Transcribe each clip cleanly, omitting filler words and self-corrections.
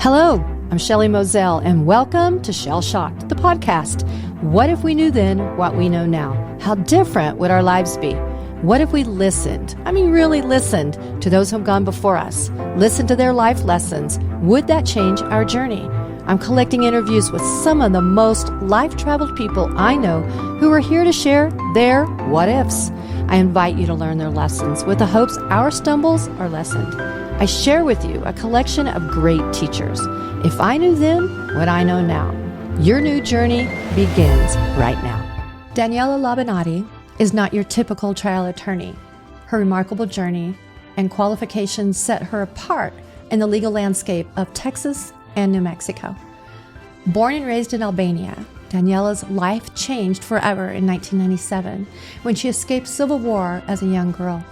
Hello, I'm Shelley Moselle, and welcome to Shell Shocked, the podcast. What if we knew then what we know now? How different would our lives be? What if we listened? Really listened to those who have gone before us, listened to their life lessons. Would that change our journey? I'm collecting interviews with some of the most life-traveled people I know who are here to share their what ifs. I invite you to learn their lessons with the hopes our stumbles are lessened. I share with you a collection of great teachers. If I knew then what I know now, your new journey begins right now. Daniela Labinoti is not your typical trial attorney. Her remarkable journey and qualifications set her apart in the legal landscape of Texas and New Mexico. Born and raised in Albania, Daniela's life changed forever in 1997 when she escaped civil war as a young girl.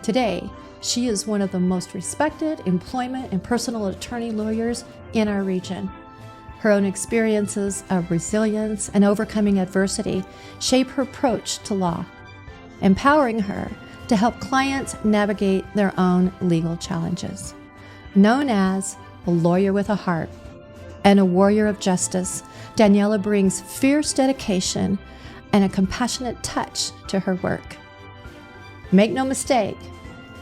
Today, she is one of the most respected employment and personal attorney lawyers in our region. Her own experiences of resilience and overcoming adversity shape her approach to law, empowering her to help clients navigate their own legal challenges. Known as a lawyer with a heart and a warrior of justice, Daniela brings fierce dedication and a compassionate touch to her work. Make no mistake,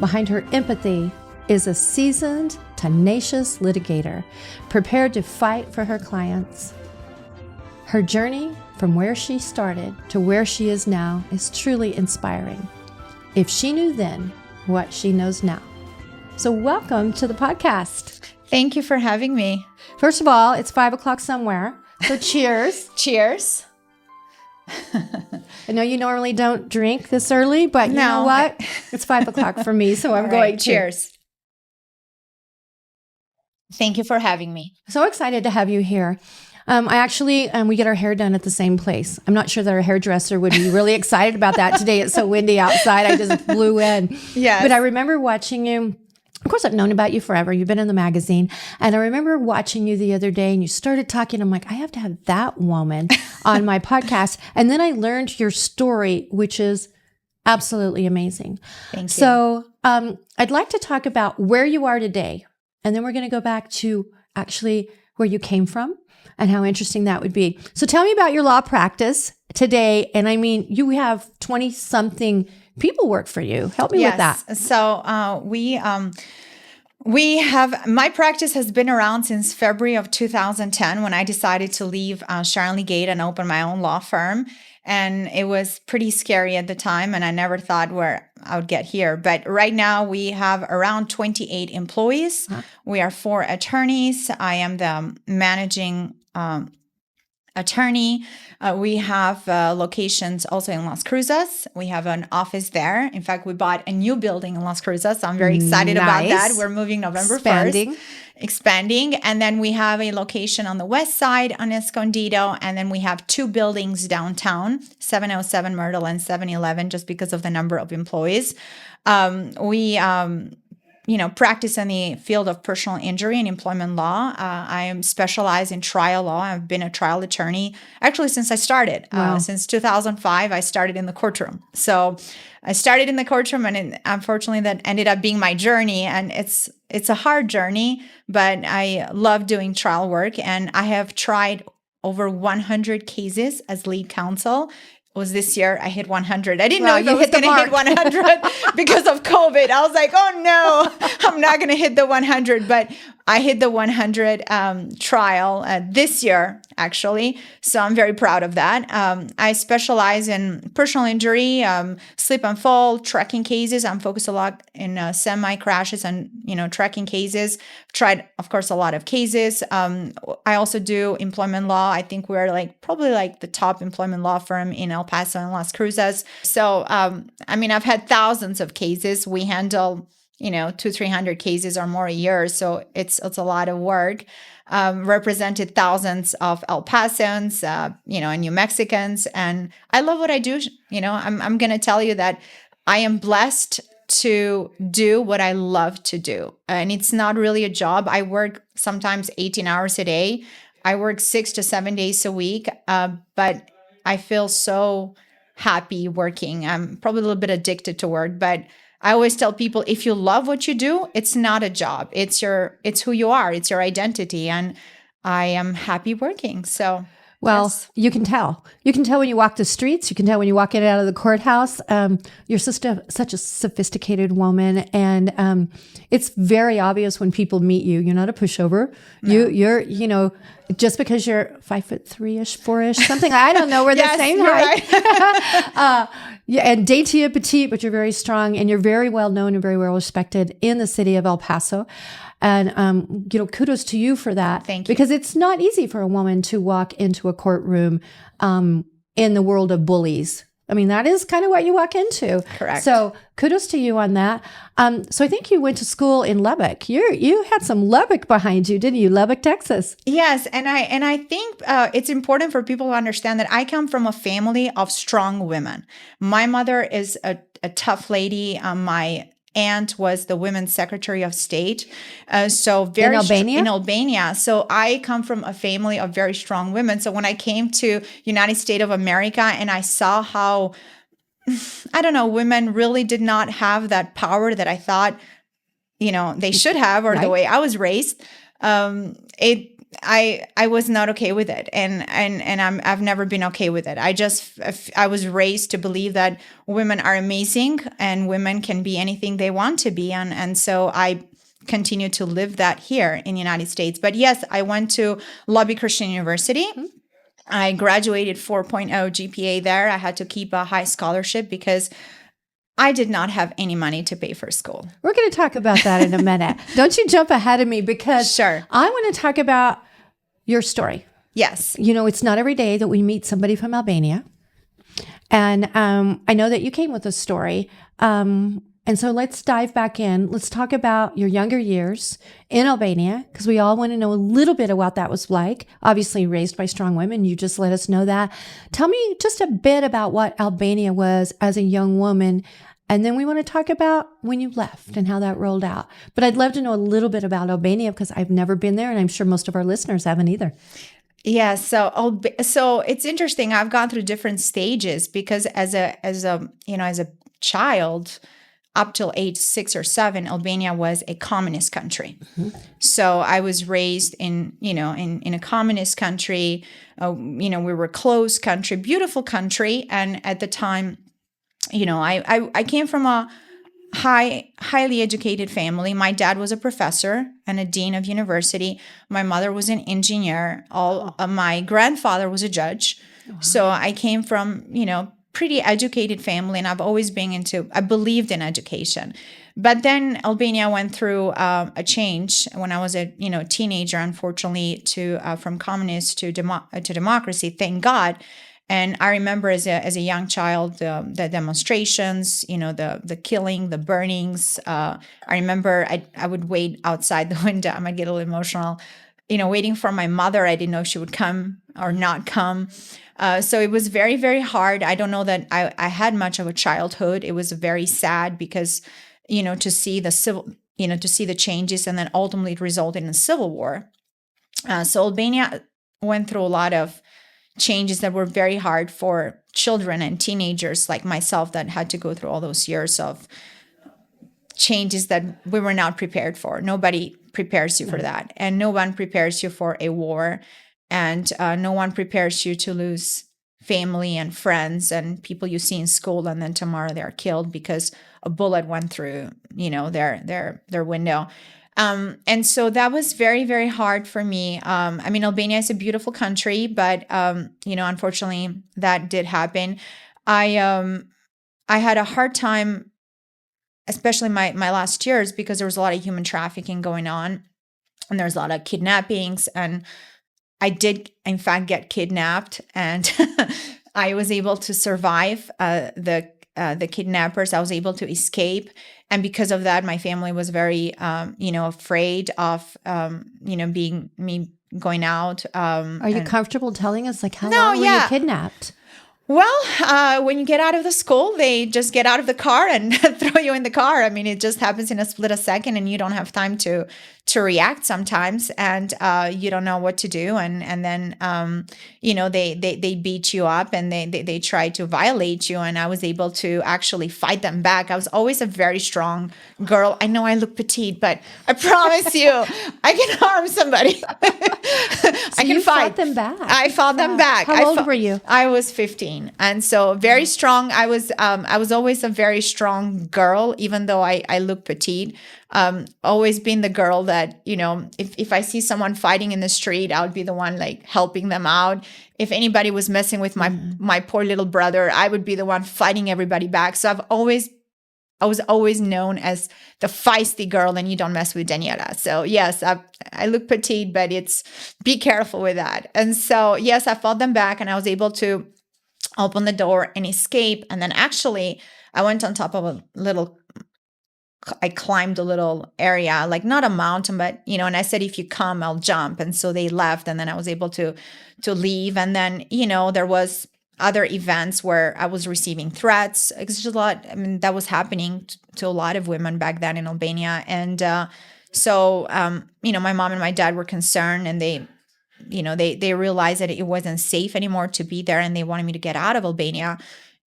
behind her empathy is a seasoned, tenacious litigator prepared to fight for her clients. Her journey from where she started to where she is now is truly inspiring. If she knew then what she knows now. So welcome to the podcast. Thank you for having me. First of all, it's 5 o'clock somewhere. So cheers. Cheers. I know you normally don't drink this early, but you know what? It's 5 o'clock for me, so I'm going to. Cheers. Thank you for having me. So excited to have you here. We get our hair done at the same place. I'm not sure that our hairdresser would be really excited about that today. It's so windy outside. I just blew in. Yes. But I remember watching you. Of course, I've known about you forever. You've been in the magazine. And I remember watching you the other day and you started talking. I'm like, I have to have that woman on my podcast. And then I learned your story, which is absolutely amazing. Thank you. So I'd like to talk about where you are today. And then we're going to go back to actually where you came from and how interesting that would be. So tell me about your law practice today. And you have 20-something people work for you. Help me with that. So we have, my practice has been around since February of 2010 when I decided to leave Sharon Gate and open my own law firm. And it was pretty scary at the time, and I never thought where I would get here. But right now we have around 28 employees. Huh. We are 4 attorneys. I am the managing attorney. We have locations also in Las Cruces. We have an office there. In fact, we bought a new building in Las Cruces. So I'm very excited about that. We're moving November 1st. Expanding. And then we have a location on the west side on Escondido. And then we have 2 buildings downtown, 707 Myrtle and 711, just because of the number of employees. We practice in the field of personal injury and employment law. I am specialized in trial law. I've been a trial attorney actually since I started. Wow. Since 2005, I started in the courtroom. So I started in the courtroom, and unfortunately that ended up being my journey. And it's a hard journey, but I love doing trial work. And I have tried over 100 cases as lead counsel. Was this year I hit 100. I didn't know if I was going to hit 100 because of COVID. I was like, oh no, I'm not going to hit the 100. But I hit the 100 trial this year, actually. So I'm very proud of that. I specialize in personal injury, slip and fall, trekking cases. I'm focused a lot in semi-crashes and, trekking cases. Tried, of course, a lot of cases. I also do employment law. I think we're probably the top employment law firm in El Paso and Las Cruces. So, I've had thousands of cases. We handle 200-300 cases or more a year. So it's a lot of work. Represented thousands of El Pasans, and New Mexicans. And I love what I do. I'm going to tell you that I am blessed to do what I love to do. And it's not really a job. I work sometimes 18 hours a day. I work 6 to 7 days a week. But I feel so happy working. I'm probably a little bit addicted to work, but I always tell people, if you love what you do, it's not a job. It's who you are. It's your identity. And I am happy working. So, well, yes. you can tell. You can tell when you walk the streets. You can tell when you walk in and out of the courthouse. You're such a sophisticated woman, and it's very obvious when people meet you. You're not a pushover. No. You're just because you're 5'3" 4" something. I don't know. We're the same height. Right. Yeah, and dainty and petite, but you're very strong, and you're very well known and very well respected in the city of El Paso. And, kudos to you for that. Thank you. Because it's not easy for a woman to walk into a courtroom in the world of bullies. I mean, that is kind of what you walk into. Correct. So kudos to you on that. So I think you went to school in Lubbock. You had some Lubbock behind you, didn't you? Lubbock, Texas. Yes. And I think it's important for people to understand that I come from a family of strong women. My mother is a tough lady. My aunt was the women's secretary of state. So very in Albania? In Albania. So I come from a family of very strong women. So when I came to United States of America and I saw how, I don't know, women really did not have that power that I thought, they should have, or right. The way I was raised, I was not okay with it, and I've never been okay with it. I was raised to believe that women are amazing and women can be anything they want to be, and so I continue to live that here in the United States. But yes, I went to Lubbock Christian University. Mm-hmm. I graduated 4.0 GPA there. I had to keep a high scholarship because I did not have any money to pay for school. We're going to talk about that in a minute. Don't you jump ahead of me, because sure. I want to talk about your story. Yes. It's not every day that we meet somebody from Albania. And I know that you came with a story. And so let's dive back in. Let's talk about your younger years in Albania, because we all want to know a little bit of what that was like. Obviously raised by strong women. You just let us know that. Tell me just a bit about what Albania was as a young woman. And then we want to talk about when you left and how that rolled out. But I'd love to know a little bit about Albania, because I've never been there, and I'm sure most of our listeners haven't either. Yeah, so it's interesting. I've gone through different stages, because as a child, up till age 6 or 7, Albania was a communist country. Mm-hmm. So I was raised in a communist country. We were a closed country, beautiful country, and at the time, I came from a highly educated family. My dad was a professor and a dean of university. My mother was an engineer. My grandfather was a judge. Wow. So I came from, pretty educated family, and I've always I believed in education. But then Albania went through a change when I was a teenager, unfortunately, from communist to democracy. Thank God. And I remember as a young child, the demonstrations, the killing, the burnings. I remember I would wait outside the window. I might get a little emotional, waiting for my mother. I didn't know if she would come or not come. So it was very, very hard. I don't know that I had much of a childhood. It was very sad because, to see the changes, and then ultimately it resulted in a civil war. So Albania went through a lot of changes that were very hard for children and teenagers like myself that had to go through all those years of changes that we were not prepared for. Nobody prepares you for that. And no one prepares you for a war. And no one prepares you to lose family and friends and people you see in school, and then tomorrow they're killed because a bullet went through, their window. And so that was very, very hard for me. Albania is a beautiful country, but unfortunately that did happen. I had a hard time, especially my last years, because there was a lot of human trafficking going on, and there's a lot of kidnappings, and I did, in fact, get kidnapped, and I was able to survive the kidnappers. I was able to escape, and because of that, my family was very, afraid of, me going out. Are you comfortable telling us, how long were you kidnapped? Well, when you get out of the school, they just get out of the car and throw you in the car. I mean, it just happens in a split of a second, and you don't have time to react sometimes, and you don't know what to do. And then they beat you up, and they try to violate you. And I was able to actually fight them back. I was always a very strong girl. I know I look petite, but I promise you, I can harm somebody. I can fight them back. I fought them back. How old were you? I was 15, and so very strong. I was always a very strong girl, even though I look petite. Always been the girl that, if I see someone fighting in the street, I would be the one like helping them out. If anybody was messing with my poor little brother, I would be the one fighting everybody back. So I was always known as the feisty girl, and you don't mess with Daniela. So yes, I look petite, but be careful with that. And so yes, I fought them back, and I was able to open the door and escape. And then actually I went on top of I climbed a little area, like not a mountain, but, and I said, if you come, I'll jump. And so they left, and then I was able to leave. And then, there was other events where I was receiving threats. It's just a lot. I mean, that was happening to a lot of women back then in Albania. And so my mom and my dad were concerned, and they realized that it wasn't safe anymore to be there, and they wanted me to get out of Albania.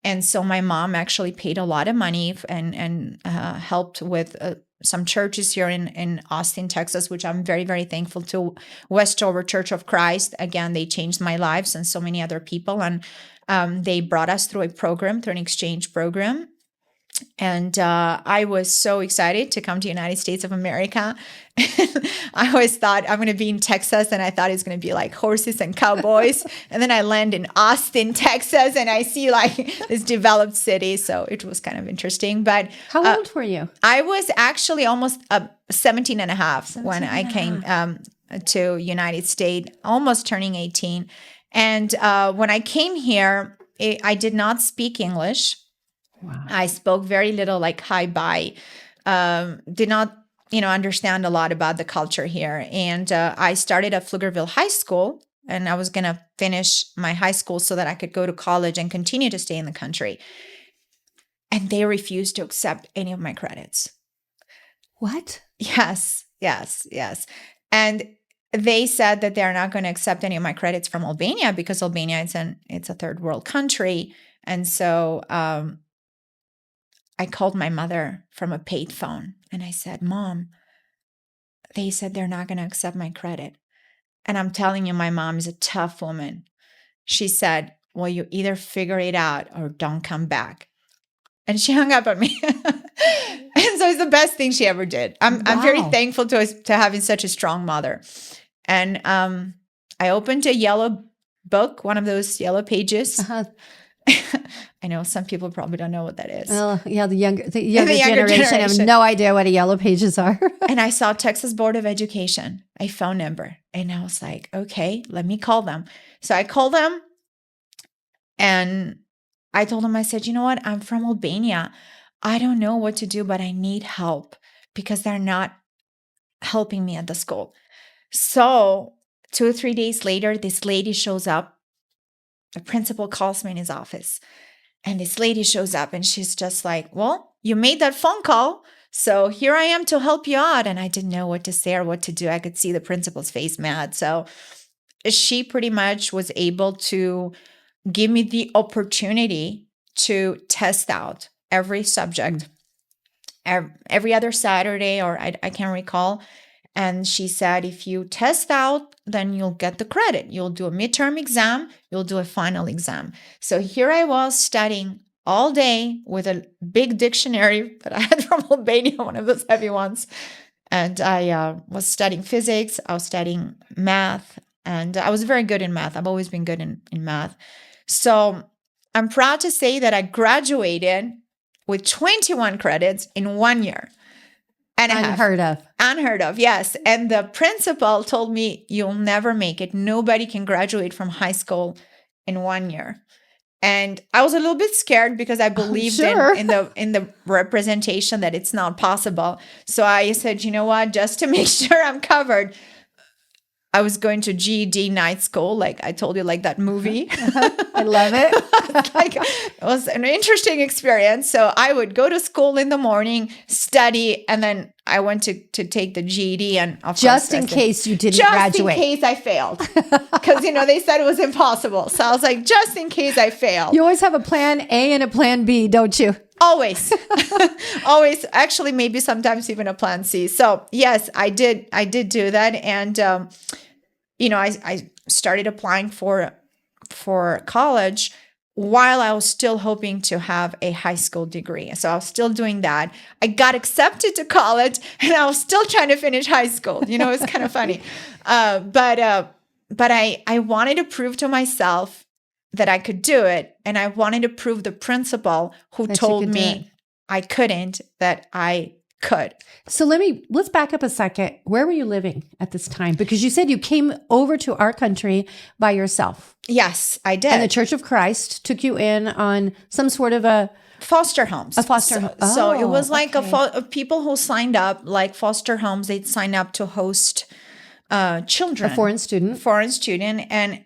And so my mom actually paid a lot of money and helped with some churches here in Austin, Texas, which I'm very, very thankful to. Westover Church of Christ. Again, they changed my lives and so many other people. And they brought us through an exchange program. And I was so excited to come to the United States of America. I always thought I'm going to be in Texas, and I thought it's going to be like horses and cowboys. And then I land in Austin, Texas, and I see like this developed city. So it was kind of interesting. But how old were you? I was actually almost 17 and a half when I came to United States, almost turning 18. And when I came here, I did not speak English. Wow. I spoke very little, like hi, bye. Did not, understand a lot about the culture here. And I started at Pflugerville High School, and I was going to finish my high school so that I could go to college and continue to stay in the country. And they refused to accept any of my credits. What? Yes. And they said that they're not going to accept any of my credits from Albania, because Albania it's a third world country. And so I called my mother from a paid phone, and I said, Mom, they said they're not going to accept my credit. And I'm telling you, my mom is a tough woman. She said, well, you either figure it out or don't come back. And she hung up on me. And so it's the best thing she ever did. I'm very thankful to having such a strong mother. And I opened a yellow book, one of those yellow pages. Uh-huh. I know some people probably don't know what that is. Well, yeah, the younger generation have no idea what a yellow pages are. And I saw Texas Board of Education, a phone number. And I was like, okay, let me call them. So I called them, and I told them, I said, you know what? I'm from Albania. I don't know what to do, but I need help because they're not helping me at the school. So 2 or 3 days later, this lady shows up. The principal calls me in his office, and this lady shows up, and she's just like, well, you made that phone call, so here I am to help you out. And I didn't know what to say or what to do. I could see the principal's face mad. So she pretty much was able to give me the opportunity to test out every subject every other Saturday, or I can't recall. And she said, if you test out, then you'll get the credit. You'll do a midterm exam. You'll do a final exam. So here I was studying all day with a big dictionary that I had from Albania, one of those heavy ones. And I was studying physics. I was studying math. And I was very good in math. I've always been good in math. So I'm proud to say that I graduated with 21 credits in 1 year. Unheard of, yes. And the principal told me, you'll never make it. Nobody can graduate from high school in 1 year. And I was a little bit scared because I believed in the representation that it's not possible. So I said, you know what, just to make sure I'm covered, I was going to GED night school, like I told you, like that movie. I love it. It was an interesting experience. So I would go to school in the morning, study, and then I went to take the GED. And of Just course, in case you didn't just graduate. in case I failed. Because, they said it was impossible. So I was like, just in case I failed. You always have a plan A and a plan B, don't you? Always. Always. Actually, maybe sometimes even a plan C. So yes, I did do that. And, I started applying for college while I was still hoping to have a high school degree. So I was still doing that. I got accepted to college and I was still trying to finish high school. It's kind of funny. But I wanted to prove to myself that I could do it. And I wanted to prove the principal who told me I couldn't, that I could. So let's back up a second. Where were you living at this time? Because you said you came over to our country by yourself. Yes, I did. And the Church of Christ took you in on some sort of a foster homes. A foster home. So it was like people who signed up, like foster homes, they'd sign up to host children. A foreign student. And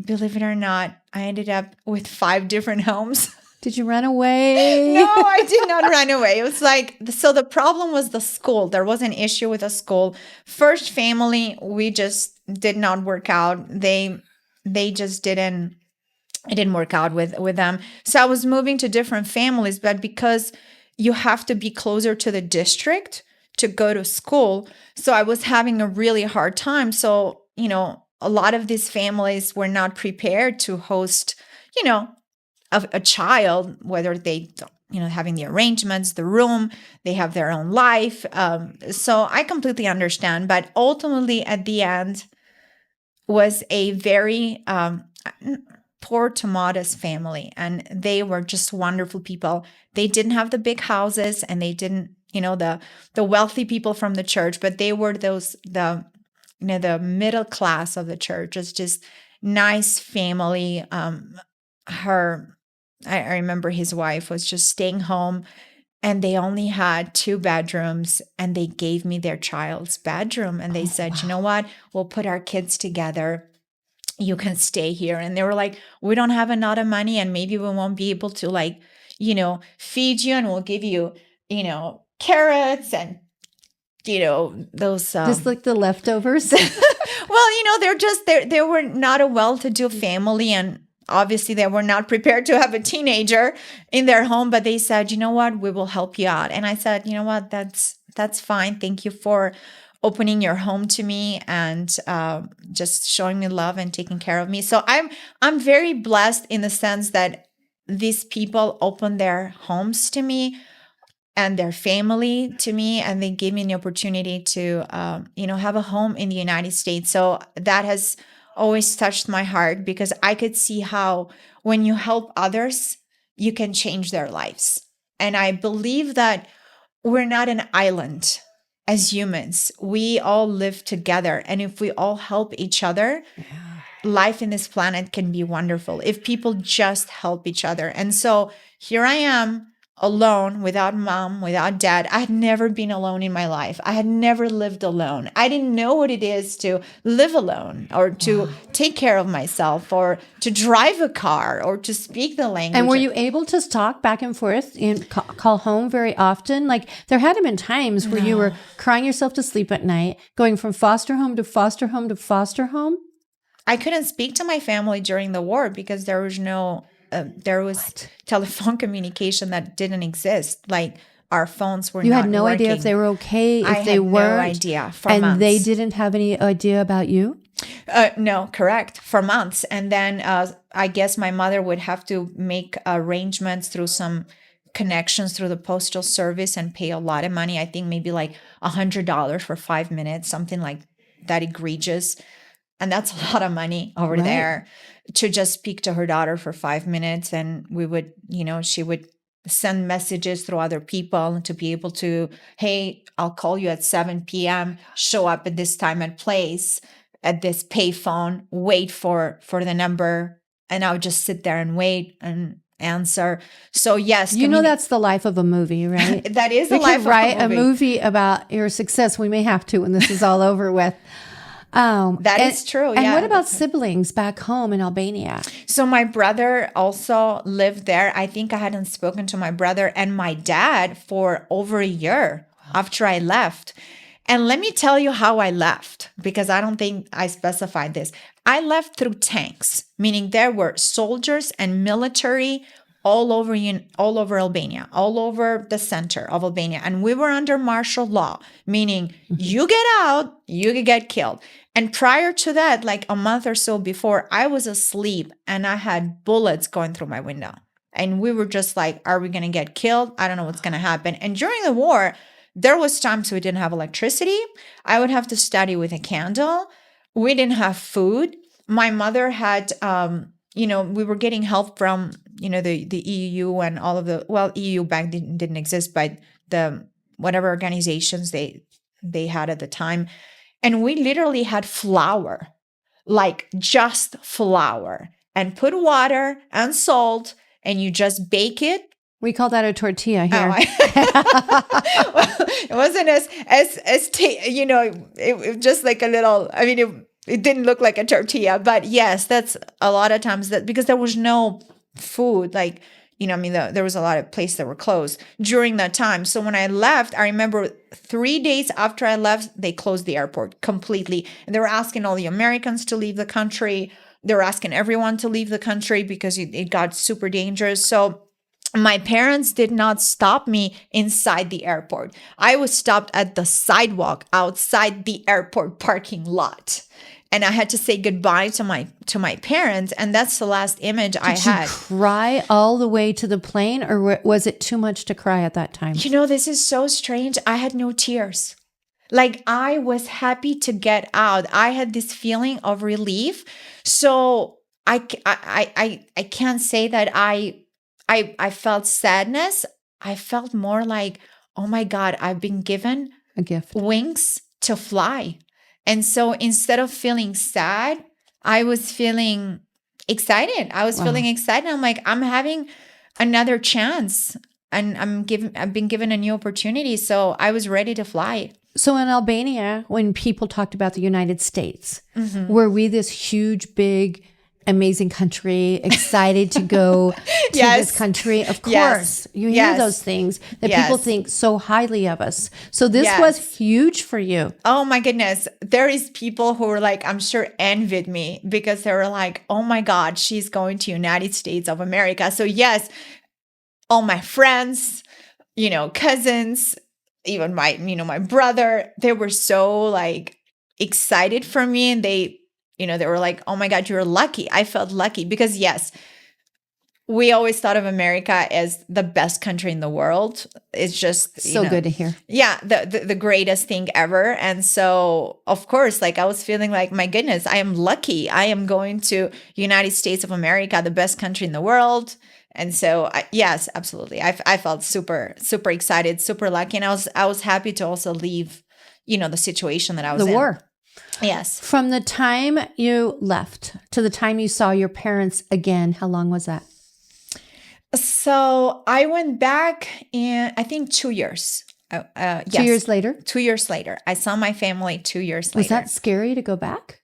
believe it or not, I ended up with 5 different homes. Did you run away? No, I did not run away. It was like, so the problem was the school. There was an issue with the school. First family, we just did not work out. They just didn't, it didn't work out with them. So I was moving to different families, but because you have to be closer to the district to go to school. So I was having a really hard time. So, a lot of these families were not prepared to host, a child, whether they, having the arrangements, the room, they have their own life. So I completely understand. But ultimately, at the end, was a very poor to modest family. And they were just wonderful people. They didn't have the big houses and they didn't, the wealthy people from the church, but they were the middle class of the church. It's just nice family. I remember his wife was just staying home and they only had 2 bedrooms and they gave me their child's bedroom. And they said, You know what? We'll put our kids together. You can stay here. And they were like, we don't have a lot of money and maybe we won't be able to feed you and we'll give you, carrots and, those. Just like the leftovers. Well, they were not a well-to-do family and obviously they were not prepared to have a teenager in their home, but they said, you know what, we will help you out. And I said, you know what, that's fine. Thank you for opening your home to me and just showing me love and taking care of me. So I'm very blessed in the sense that these people opened their homes to me and their family to me, and they gave me the opportunity to, have a home in the United States. So that has always touched my heart because I could see how when you help others, you can change their lives. And I believe that we're not an island as humans. We all live together. And if we all help each other, life in this planet can be wonderful if people just help each other. And so here I am, alone, without mom, without dad. I had never been alone in my life. I had never lived alone. I didn't know what it is to live alone or to take care of myself or to drive a car or to speak the language. And were you able to talk back and forth and call home very often? Like there had been times where you were crying yourself to sleep at night, going from foster home to foster home to foster home? I couldn't speak to my family during the war because there was telephone communication that didn't exist. Like our phones were not working. You had no idea if they were okay, if they weren't? I had no idea for months. And they didn't have any idea about you? No, correct. For months. And then I guess my mother would have to make arrangements through some connections through the postal service and pay a lot of money. I think maybe like $100 for 5 minutes, something like that egregious. And that's a lot of money over there to just speak to her daughter for 5 minutes. And we would, she would send messages through other people to be able to, hey, I'll call you at 7 p.m., show up at this time and place at this payphone, wait for the number. And I would just sit there and wait and answer. So yes. That's the life of a movie, right? That is the life of a movie. We could write a movie about your success. We may have to when this is all over with. That is true. And yeah. what about siblings back home in Albania? So my brother also lived there. I think I hadn't spoken to my brother and my dad for over a year after I left. And let me tell you how I left, because I don't think I specified this. I left through tanks, meaning there were soldiers and military all over Albania, all over the center of Albania. And we were under martial law, meaning you get out, you could get killed. And prior to that, like a month or so before, I was asleep and I had bullets going through my window. And we were just like, are we going to get killed? I don't know what's going to happen. And during the war, there was times we didn't have electricity. I would have to study with a candle. We didn't have food. My mother had, we were getting help from, the EU and all of the, EU back didn't exist, but the whatever organizations they had at the time. And we literally had flour, like just flour, and put water and salt, and you just bake it. We call that a tortilla here. Well, it wasn't it just like a little, it didn't look like a tortilla, but yes, that's a lot of times that because there was no food, like, there was a lot of places that were closed during that time. So when I left, I remember 3 days after I left, they closed the airport completely. And they were asking all the Americans to leave the country. They were asking everyone to leave the country because it got super dangerous. So my parents did not stop me inside the airport. I was stopped at the sidewalk outside the airport parking lot. And I had to say goodbye to my parents. And that's the last image I had. Did you cry all the way to the plane, or was it too much to cry at that time? This is so strange. I had no tears. Like, I was happy to get out. I had this feeling of relief. So I can't say that I felt sadness. I felt more like, oh my God, I've been given a gift, wings to fly. And so instead of feeling sad, I was feeling excited. Feeling excited. I'm like, I'm having another chance, and I've been given a new opportunity. So I was ready to fly. So in Albania, when people talked about the United States, were we this huge, big, amazing country, excited to go to this country? Of course, you hear those things that people think so highly of us. So this was huge for you. Oh my goodness. There is people who were like, I'm sure envied me because they were like, oh my God, she's going to United States of America. So yes, all my friends, cousins, even my brother, they were so like excited for me, and they were like, oh my God, you're lucky. I felt lucky because yes, we always thought of America as the best country in the world. It's just so good to hear. Yeah, the greatest thing ever. And so, of course, like I was feeling like, my goodness, I am lucky. I am going to United States of America, the best country in the world. And so, yes, absolutely. I felt super, super excited, super lucky. And I was happy to also leave, the situation that I was in. The war. Yes. From the time you left to the time you saw your parents again, how long was that? So I went back in, I think, 2 years. 2 years later? 2 years later. I saw my family 2 years later. Was that scary to go back?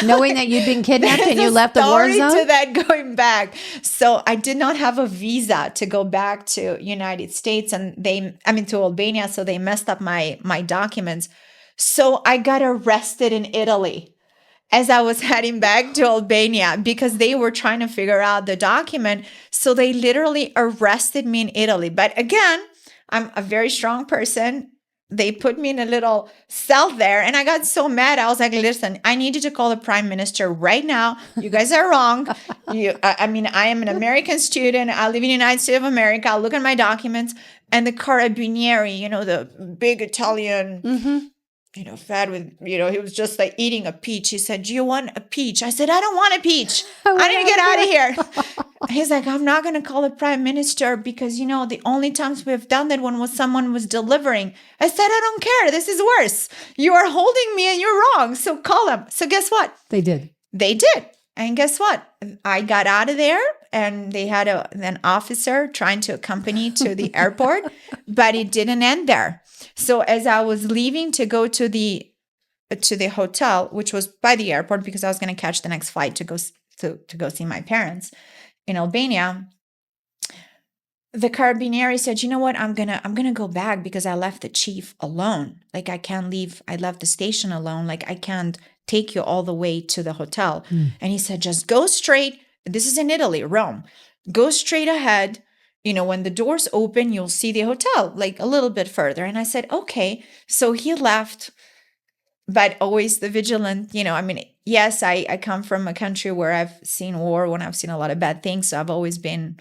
Knowing that you'd been kidnapped and you left the war zone? To that going back. So I did not have a visa to go back to United States and to Albania. So they messed up my documents. So I got arrested in Italy as I was heading back to Albania because they were trying to figure out the document. So they literally arrested me in Italy. But again, I'm a very strong person. They put me in a little cell there and I got so mad. I was like, listen, I need you to call the prime minister right now. You guys are wrong. I am an American student. I live in the United States of America. I'll look at my documents. And the carabinieri, the big Italian, fed with, he was just like eating a peach. He said, do you want a peach? I said, I don't want a peach. I need to get out of here. He's like, I'm not going to call the prime minister because, the only times we've done that one was someone was delivering. I said, I don't care. This is worse. You are holding me and you're wrong. So call him. So guess what? They did. They did. And guess what? I got out of there and they had an officer trying to accompany to the airport, but it didn't end there. So as I was leaving to go to the to the hotel, which was by the airport because I was going to catch the next flight to go see my parents in Albania, the carabinieri said, you know what, I'm gonna go back because I left the chief alone. Like, I can't leave. I left the station alone. Like, I can't take you all the way to the hotel. And he said, just go straight. This is in Italy, Rome. Go straight ahead. When the doors open, you'll see the hotel, like a little bit further. And I said, okay. So he left, but always the vigilant, yes, I come from a country where I've seen war, when I've seen a lot of bad things. So I've always been,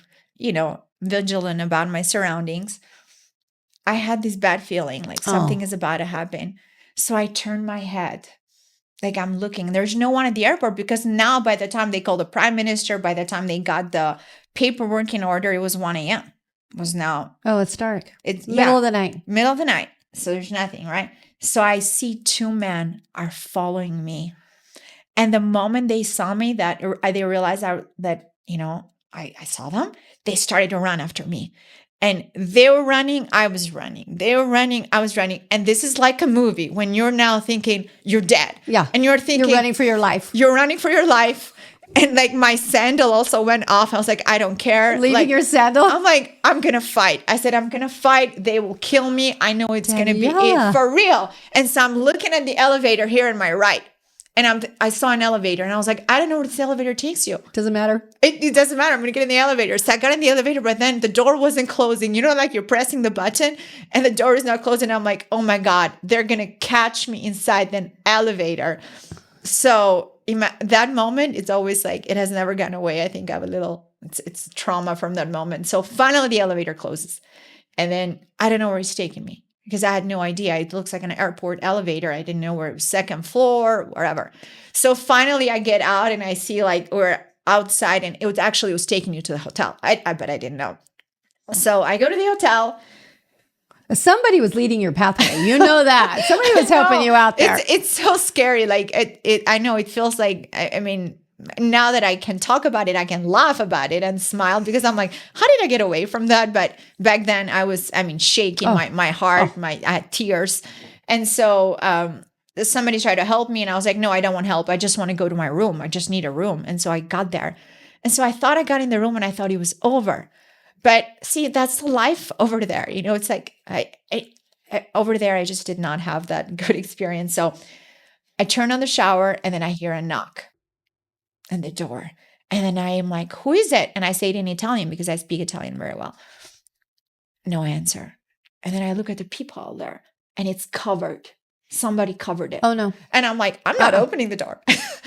vigilant about my surroundings. I had this bad feeling like something is about to happen. So I turned my head, like I'm looking. There's no one at the airport because now by the time they called the prime minister, by the time they got the paperwork in order, it was 1 a.m. It was now. Oh, it's dark. It's middle of the night. Middle of the night. So there's nothing, right? So I see 2 men are following me. And the moment they saw me, that they realized that I saw them, they started to run after me. And they were running, I was running. They were running, I was running. And this is like a movie when you're now thinking you're dead. Yeah. And you're thinking you're running for your life. You're running for your life. And like my sandal also went off. I was like, I don't care. Leaving your sandal? I'm like, I'm going to fight. I said, I'm going to fight. They will kill me. I know it's going to be it for real. And so I'm looking at the elevator here on my right. And I saw an elevator and I was like, I don't know where this elevator takes you. Doesn't matter. It doesn't matter. I'm going to get in the elevator. So I got in the elevator, but then the door wasn't closing. Like you're pressing the button and the door is not closing. I'm like, oh my God, they're going to catch me inside the elevator. So that moment, it's always like, it has never gone away. I think I have a little, it's trauma from that moment. So finally the elevator closes. And then I don't know where he's taking me, because I had no idea. It looks like an airport elevator. I didn't know where it was, second floor, wherever. So finally I get out and I see like we're outside, and it was taking you to the hotel. But I didn't know. So I go to the hotel. Somebody was leading your pathway. You know that. Somebody was helping you out there. It's so scary. Like I know it feels like, I mean, now that I can talk about it, I can laugh about it and smile, because I'm like, how did I get away from that? But back then I was, shaking my heart, I had tears. And so somebody tried to help me and I was like, no, I don't want help. I just want to go to my room. I just need a room. And so I got there. And so I thought I got in the room and I thought it was over. But see, that's the life over there. It's like I over there, I just did not have that good experience. So I turn on the shower and then I hear a knock on the door. And then I am like, who is it? And I say it in Italian because I speak Italian very well. No answer. And then I look at the peephole there and it's covered. Somebody covered it. Oh, no. And I'm like, I'm not opening the door.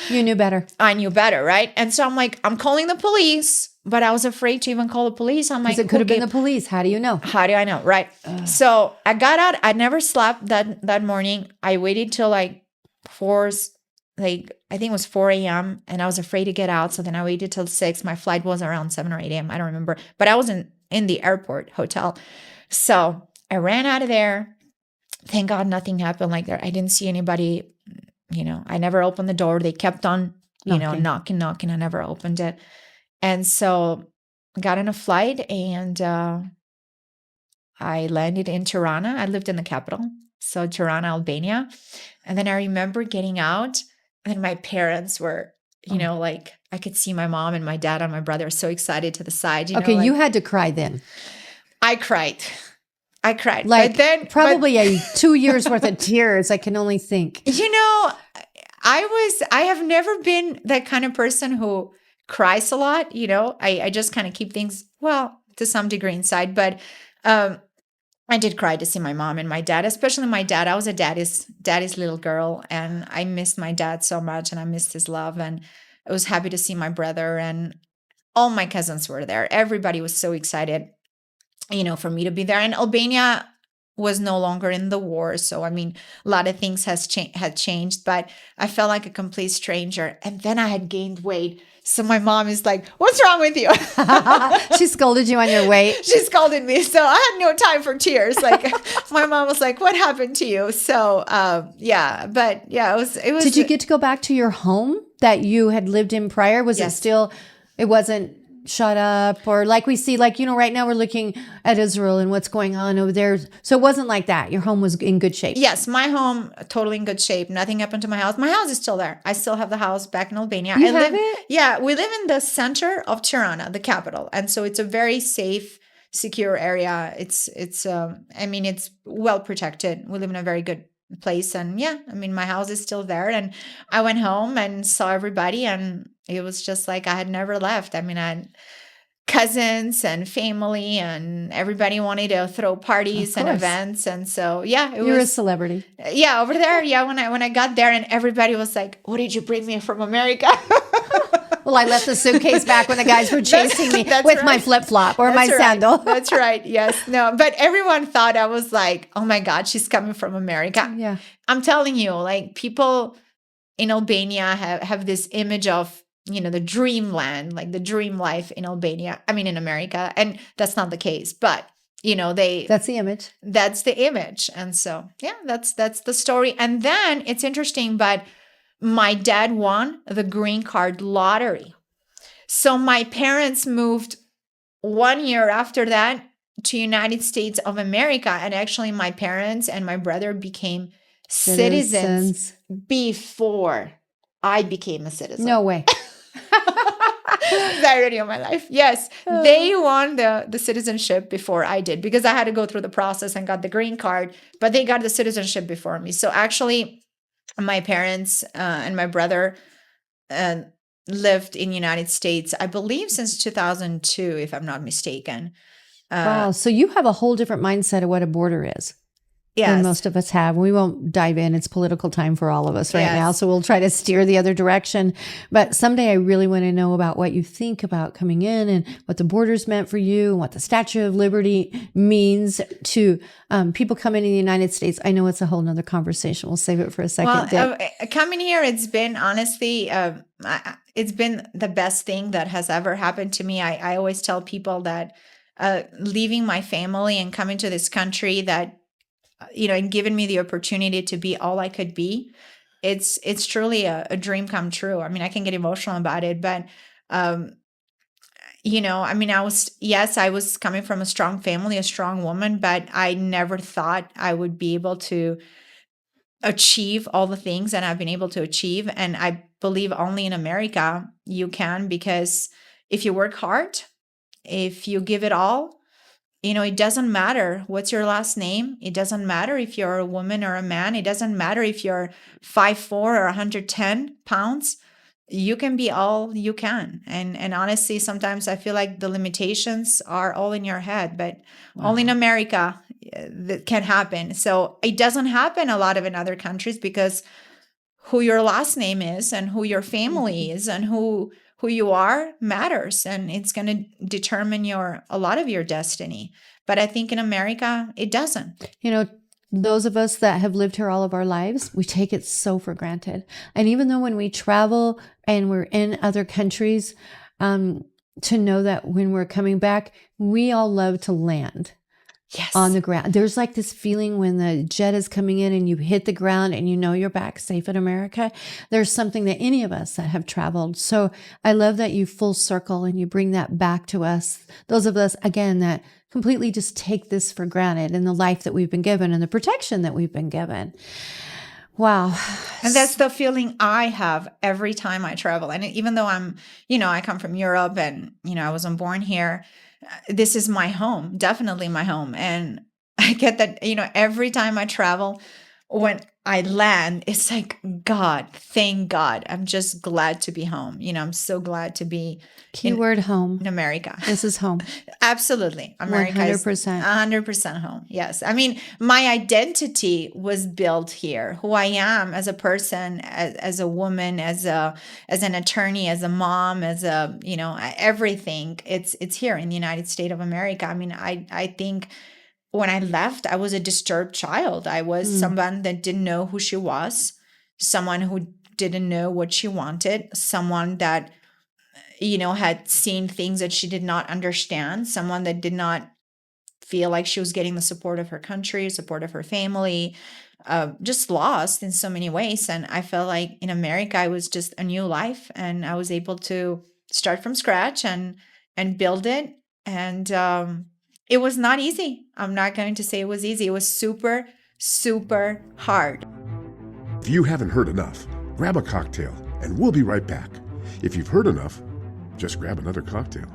You knew better. I knew better, right? And so I'm like, I'm calling the police. But I was afraid to even call the police. I'm like, it could have been the police. How do you know? How do I know? Right. So I got out. I never slept that morning. I waited till like I think it was 4 a.m. and I was afraid to get out. So then I waited till 6. My flight was around 7 or 8 a.m. I don't remember. But I wasn't in the airport hotel. So I ran out of there. Thank God nothing happened like that. I didn't see anybody. I never opened the door. They kept on, knocking. I never opened it. And so I got on a flight and I landed in Tirana. I lived in the capital, so Tirana, Albania. And then I remember getting out and my parents were, like I could see my mom and my dad and my brother so excited to the side. You had to cry then. I cried. Like but then, probably 2 years worth of tears. I can only think. I have never been that kind of person who cries a lot, I just kind of keep things, to some degree inside, but I did cry to see my mom and my dad, especially my dad. I was a daddy's little girl and I missed my dad so much and I missed his love, and I was happy to see my brother and all my cousins were there. Everybody was so excited, for me to be there. And Albania was no longer in the war. So, a lot of things had changed, but I felt like a complete stranger. And then I had gained weight. So my mom is like, what's wrong with you? She scolded you on your weight. She scolded me. So I had no time for tears. Like my mom was like, what happened to you? So, it was. Did you get to go back to your home that you had lived in prior? Was it still, it wasn't shot up, or like we see, like, right now we're looking at Israel and what's going on over there. So it wasn't like that. Your home was in good shape. Yes, my home totally in good shape. Nothing happened to my house. My house is still there. I still have the house back in Albania. You I have live, it? Yeah, we live in the center of Tirana, the capital, and so it's a very safe, secure area. I mean, it's well protected. We live in a very good place, and yeah, I mean, my house is still there. And I went home and saw everybody, and it was just like I had never left. I mean, I had cousins and family, and everybody wanted to throw parties and events, and so yeah, You're a celebrity. Yeah, over there, yeah. When I got there, and everybody was like, "What did you bring me from America?" Well, I left the suitcase back when the guys were chasing me with my flip flop or my sandal. That's right. Yes, no, but everyone thought I was like, "Oh my God, she's coming from America." Yeah, I'm telling you, like, people in Albania have this image of, the dreamland, like the dream life in Albania. I mean, in America, and that's not the case. But that's the image. That's the image, and so yeah, that's the story. And then it's interesting, but my dad won the green card lottery, so my parents moved 1 year after that to United States of America, and actually, my parents and my brother became citizens before I became a citizen. No way. The irony of my life. Yes, they won the citizenship before I did, because I had to go through the process and got the green card, but they got the citizenship before me. So actually, my parents and my brother lived in the United States, I believe, since 2002, if I'm not mistaken. Wow. So you have a whole different mindset of what a border is. Yes. Than most of us have. We won't dive in. It's political time for all of us right now. So we'll try to steer the other direction. But someday I really want to know about what you think about coming in and what the borders meant for you and what the Statue of Liberty means to people coming in the United States. I know it's a whole nother conversation. We'll save it for a second. Well, coming here, it's been honestly, it's been the best thing that has ever happened to me. I always tell people that leaving my family and coming to this country that, and given me the opportunity to be all I could be, it's truly a dream come true. I mean, I can get emotional about it, but, I mean, I was coming from a strong family, a strong woman, but I never thought I would be able to achieve all the things that I've been able to achieve. And I believe only in America you can, because if you work hard, if you give it all, it doesn't matter what's your last name. It doesn't matter if you're a woman or a man. It doesn't matter if you're 5'4" or 110 pounds. You can be all you can. And honestly, sometimes I feel like the limitations are all in your head, but only in America that can happen. So it doesn't happen a lot of in other countries, because who your last name is and who your family is and who you are matters, and it's going to determine a lot of your destiny. But I think in America, it doesn't. Those of us that have lived here all of our lives, we take it so for granted. And even though when we travel and we're in other countries, to know that when we're coming back, we all love to land. Yes. On the ground. There's like this feeling when the jet is coming in and you hit the ground and you're back safe in America. There's something that any of us that have traveled. So I love that you full circle and you bring that back to us. Those of us, again, that completely just take this for granted in the life that we've been given and the protection that we've been given. Wow. And that's the feeling I have every time I travel. And even though I come from Europe and, I wasn't born here, this is my home, definitely my home. And I get that, every time I travel, when I land, it's like, God, thank God. I'm just glad to be home. I'm so glad to be Keyword home in America. This is home. Absolutely. America 100%. is 100% home. Yes. I mean, my identity was built here. Who I am as a person, as a woman, as an attorney, as a mom, as everything. It's here in the United States of America. I mean, I think when I left, I was a disturbed child. I was someone that didn't know who she was, someone who didn't know what she wanted, someone that, had seen things that she did not understand, someone that did not feel like she was getting the support of her country, support of her family, just lost in so many ways. And I felt like in America, it was just a new life, and I was able to start from scratch and and build it. And it was not easy. I'm not going to say it was easy. It was super, super hard. If you haven't heard enough, grab a cocktail and we'll be right back. If you've heard enough, just grab another cocktail.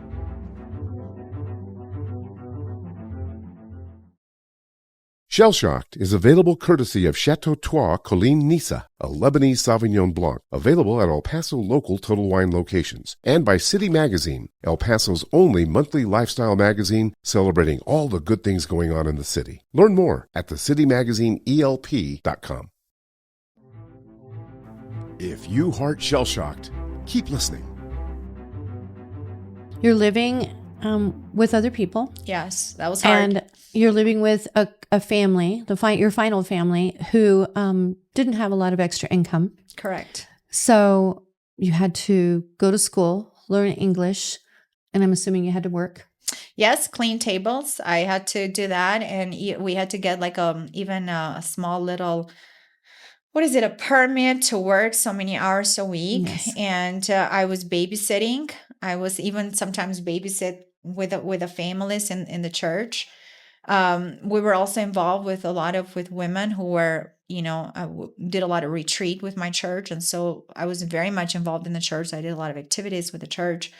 Shell Shocked is available courtesy of Chateau Trois Colline Nissa, a Lebanese Sauvignon Blanc, available at El Paso local Total Wine locations, and by City Magazine, El Paso's only monthly lifestyle magazine celebrating all the good things going on in the city. Learn more at thecitymagazineelp.com. If you heart Shell Shocked, keep listening. You're living with other people. Yes, that was hard. And you're living with a family, your final family, who didn't have a lot of extra income. Correct. So you had to go to school, learn English, and I'm assuming you had to work. Yes, clean tables. I had to do that, and we had to get like even a small little, what is it, a permit to work so many hours a week. Yes. And I was babysitting. I was even sometimes babysit with the families in the church. We were also involved with with women who were, did a lot of retreat with my church. And so I was very much involved in the church. I did a lot of activities with the church.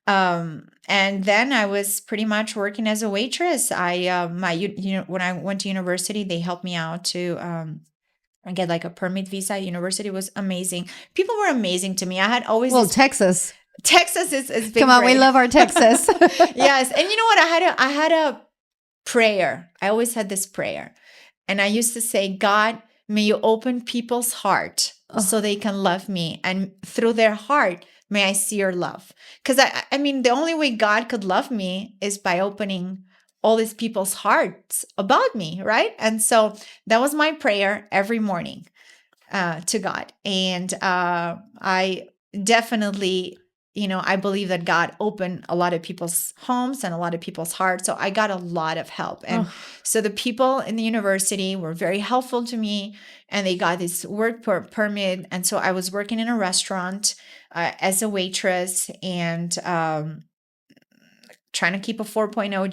And then I was pretty much working as a waitress. When I went to university, they helped me out to, get like a permit visa. University was amazing. People were amazing to me. I had always Texas is big. Come on, we love our Texas. Yes, and you know what? I had a prayer. I always had this prayer, and I used to say, God, may you open people's heart so they can love me, and through their heart, may I see your love. Because I mean, the only way God could love me is by opening all these people's hearts about me, right? And so that was my prayer every morning to God. And I definitely, I believe that God opened a lot of people's homes and a lot of people's hearts. So I got a lot of help. And so the people in the university were very helpful to me, and they got this work permit. And so I was working in a restaurant as a waitress, and trying to keep a 4.0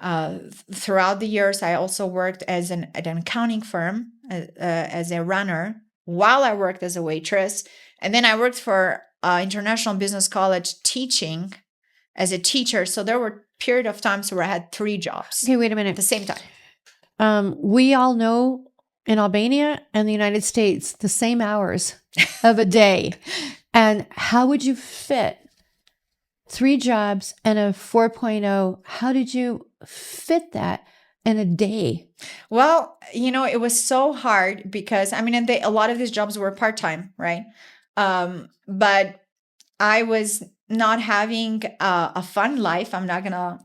GPA. Throughout the years, I also worked at an accounting firm as a runner while I worked as a waitress. And then I worked for International Business College teaching as a teacher. So there were period of times where I had 3 jobs. Okay, wait a minute. At the same time. We all know in Albania and the United States, the same hours of a day. And how would you fit 3 jobs and a 4.0? How did you fit that in a day? Well, it was so hard because, I mean, a lot of these jobs were part-time, right? But I was not having a fun life. I'm not going to,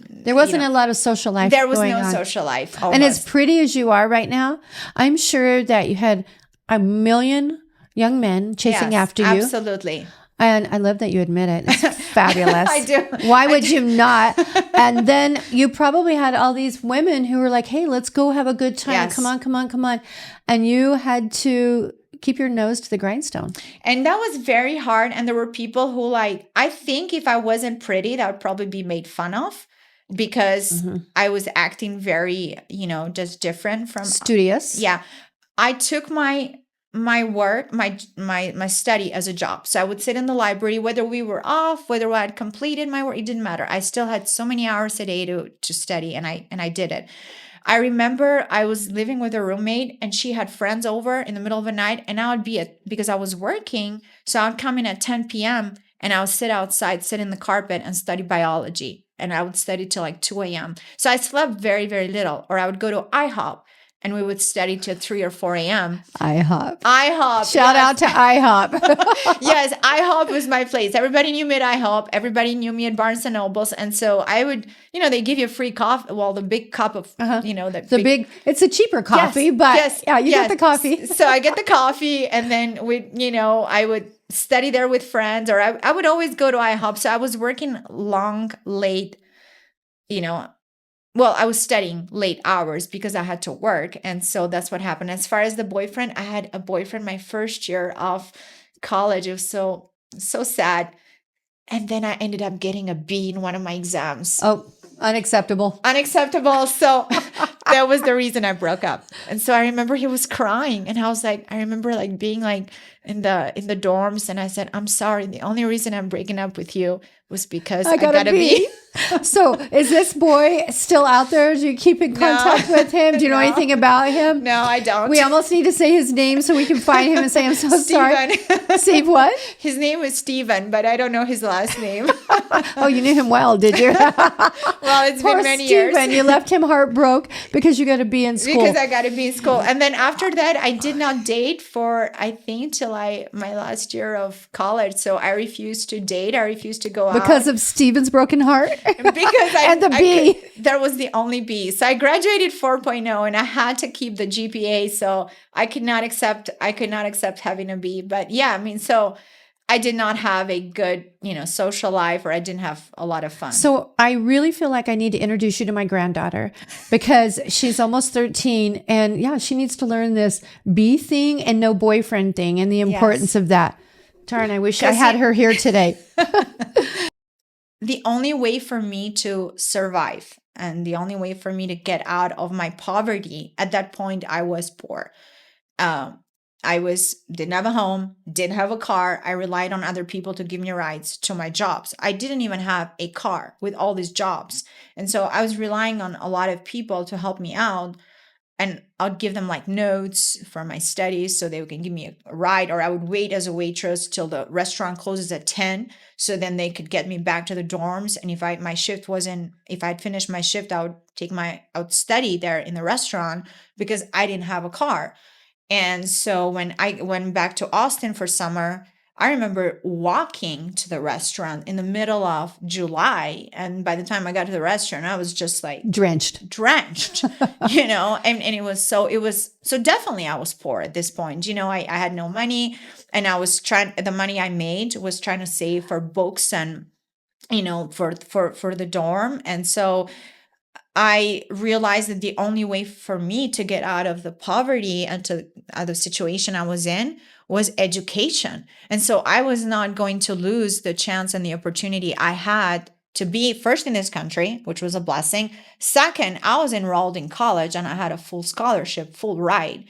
there wasn't a lot of social life. There was going no on. social life. Almost. And as pretty as you are right now, I'm sure that you had a million young men chasing after you. Absolutely. And I love that you admit it. It's fabulous. I do. Why would you not? And then you probably had all these women who were like, hey, let's go have a good time. Yes. Come on, come on, come on. And you had to keep your nose to the grindstone. And that was very hard. And there were people who I think if I wasn't pretty, that would probably be made fun of because I was acting very, just different from. Studious. Yeah. I took my work, my study as a job. So I would sit in the library, whether we were off, whether I had completed my work, it didn't matter. I still had so many hours a day to study, and I did it. I remember I was living with a roommate, and she had friends over in the middle of the night, and I would because I was working, so I would come in at 10 p.m. and I would sit outside, sit in the carpet and study biology, and I would study till like 2 a.m. So I slept very, very little, or I would go to IHOP. And we would study till 3 or 4 a.m. IHOP. Shout out to IHOP. Yes, IHOP was my place. Everybody knew me at IHOP. Everybody knew me at Barnes and Nobles. And so I would, they give you a free coffee. Well, the big cup of, the big, it's a cheaper coffee, but yeah, you get the coffee. So I get the coffee, and then I would study there with friends, or I would always go to IHOP. So I was working long, late, well, I was studying late hours because I had to work. And so that's what happened. As far as the boyfriend, I had a boyfriend my first year of college. It was so sad. And then I ended up getting a B in one of my exams. Oh, unacceptable. Unacceptable. So that was the reason I broke up. And so I remember he was crying, and I was like, I remember like being like in the dorms, and I said, I'm sorry. The only reason I'm breaking up with you was because I got a B. So is this boy still out there? Do you keep in contact with him? Do you know anything about him? No, I don't. We almost need to say his name so we can find him and say, I'm so sorry. Steve what? His name was Steven, but I don't know his last name. Oh, you knew him well, did you? Well, it's been many years. You left him heartbroken because you got to be in school. Because I got to be in school. And then after that, I did not date for, I think, till my last year of college. So I refused to date. I refused to go out. Because of Steven's broken heart? Because and the B. That was the only B. So I graduated 4.0 and I had to keep the GPA. So I could not accept having a B. But yeah, I mean, so I did not have a good, social life, or I didn't have a lot of fun. So I really feel like I need to introduce you to my granddaughter because she's almost 13. And yeah, she needs to learn this B thing and no boyfriend thing and the importance of that. Darn, I wish I had her here today. The only way for me to survive and the only way for me to get out of my poverty, at that point, I was poor. Didn't have a home, didn't have a car. I relied on other people to give me rides to my jobs. I didn't even have a car with all these jobs. And so I was relying on a lot of people to help me out. And I'd give them like notes for my studies so they can give me a ride, or I would wait as a waitress till the restaurant closes at 10. So then they could get me back to the dorms. And if I'd finished my shift, I would study there in the restaurant because I didn't have a car. And so when I went back to Austin for summer, I remember walking to the restaurant in the middle of July. And by the time I got to the restaurant, I was just like drenched, and it was so definitely I was poor at this point. I had no money, and the money I made was trying to save for books and, for the dorm. And so I realized that the only way for me to get out of the poverty and to the situation I was in was education. And so I was not going to lose the chance and the opportunity I had to be first in this country, which was a blessing. Second, I was enrolled in college and I had a full scholarship, full ride.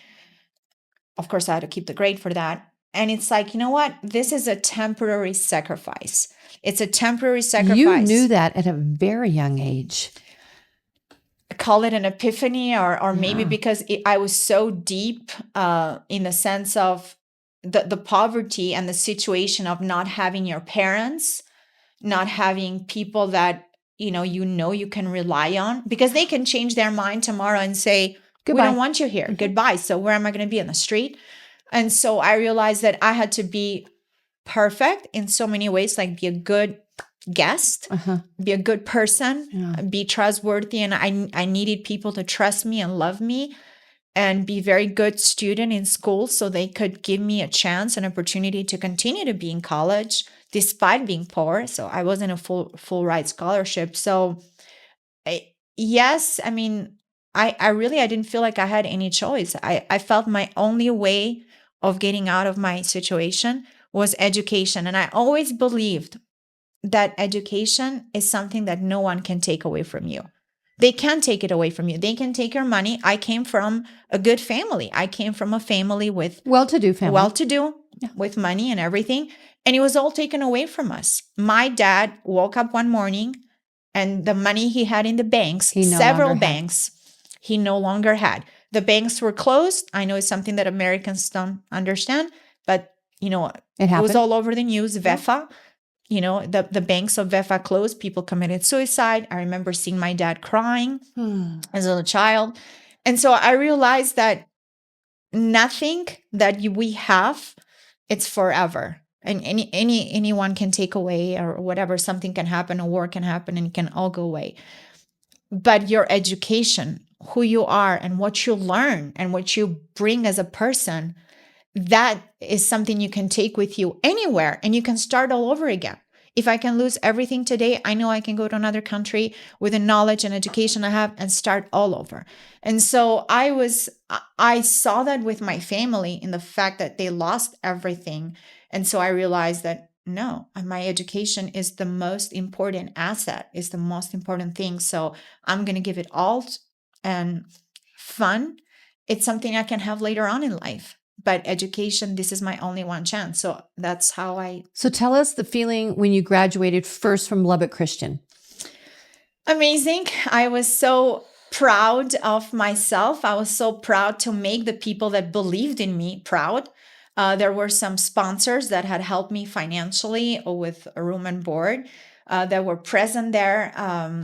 Of course, I had to keep the grade for that. And it's like, you know what? This is a temporary sacrifice. It's a temporary sacrifice. You knew that at a very young age. Call it an epiphany, or maybe because I was so deep in the sense of the poverty and the situation of not having your parents, not having people that you can rely on, because they can change their mind tomorrow and say, goodbye. We don't want you here. Goodbye. So where am I going to be, in the street? And so I realized that I had to be perfect in so many ways, like be a good guest, be a good person, be trustworthy. And I needed people to trust me and love me and be very good student in school so they could give me a chance, an opportunity to continue to be in college despite being poor. So I wasn't a full ride scholarship. So I didn't feel like I had any choice. I felt my only way of getting out of my situation was education. And I always believed that education is something that no one can take away from you. They can't take it away from you. They can take your money. I came from a good family. I came from a family with well-to-do family. Well-to-do, with money and everything. And it was all taken away from us. My dad woke up one morning and the money he had in the banks, several banks, he no longer had. The banks were closed. I know it's something that Americans don't understand, but it was all over the news. VEFA. The banks of VEFA closed, people committed suicide. I remember seeing my dad crying as a child. And so I realized that nothing that we have, it's forever. And anyone can take away or whatever, something can happen, a war can happen, and it can all go away. But your education, who you are and what you learn and what you bring as a person, that is something you can take with you anywhere and you can start all over again. If I can lose everything today, I know I can go to another country with the knowledge and education I have and start all over. And so I saw that with my family in the fact that they lost everything. And so I realized that no, my education is the most important asset, is the most important thing. So I'm going to give it all. And fun, it's something I can have later on in life. But education, this is my only one chance. So that's how I. So tell us the feeling when you graduated first from Lubbock Christian. Amazing. I was so proud of myself. I was so proud to make the people that believed in me proud. There were some sponsors that had helped me financially or with a room and board that were present there.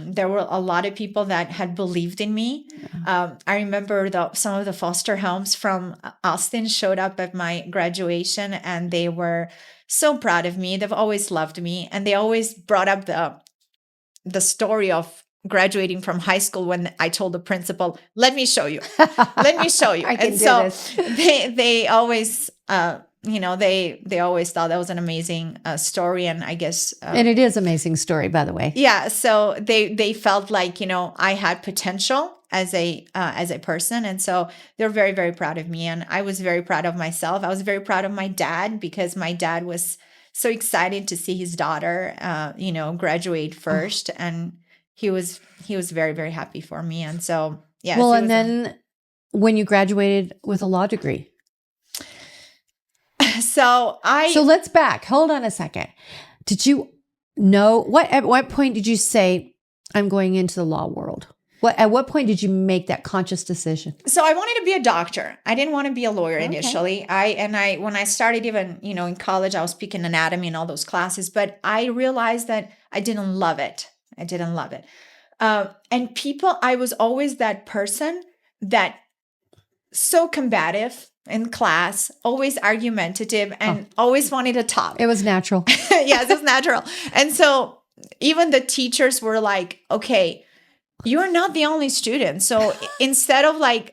There were a lot of people that had believed in me. I remember some of the foster homes from Austin showed up at my graduation, and they were so proud of me. They've always loved me, and they always brought up the story of graduating from high school when I told the principal, let me show you, let me show you. I can And do so this. they always, they always thought that was an amazing story. And I guess, And it is an amazing story, by the way. yeah. So they felt like, I had potential as a person. And so they're very, very proud of me. And I was very proud of myself. I was very proud of my dad, because my dad was so excited to see his daughter, graduate first. And he was very, very happy for me. And so, yeah. Well, and then when you graduated with a law degree. So let's back. Hold on a second. Did you know at what point did you say, I'm going into the law world? At what point did you make that conscious decision? So I wanted to be a doctor. I didn't want to be a lawyer initially. When I started even, in college, I was picking anatomy and all those classes, but I realized that I didn't love it. And I was always that person that so combative in class, always argumentative, and always wanted to talk. It was natural. Yes, it's natural. And so even the teachers were like, okay, you're not the only student. So instead of I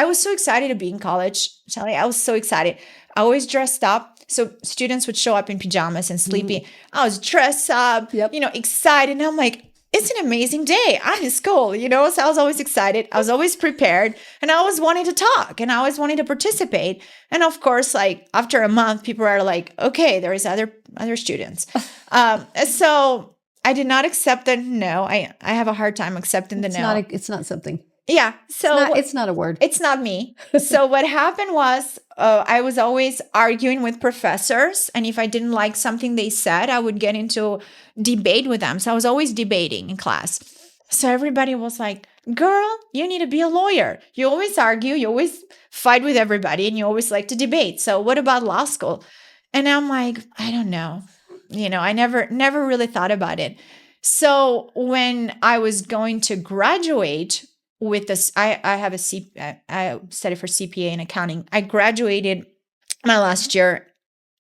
was so excited to be in college, Shelly. I was so excited. I always dressed up. So students would show up in pajamas and sleepy. Mm-hmm. I was dressed up, excited. And I'm like, it's an amazing day. I'm in school, So I was always excited. I was always prepared. And I always wanted to talk. And I always wanted to participate. And of course, after a month, people are like, okay, there is other students. So I did not accept the no. I have a hard time accepting the no. It's not something. Yeah. So it's not a word. It's not me. So what happened was I was always arguing with professors. And if I didn't like something they said, I would get into debate with them. So I was always debating in class. So everybody was like, girl, you need to be a lawyer. You always argue. You always fight with everybody. And you always like to debate. So what about law school? And I'm like, I don't know. I never really thought about it. So when I was going to graduate with this, I studied for CPA and accounting. I graduated my last year.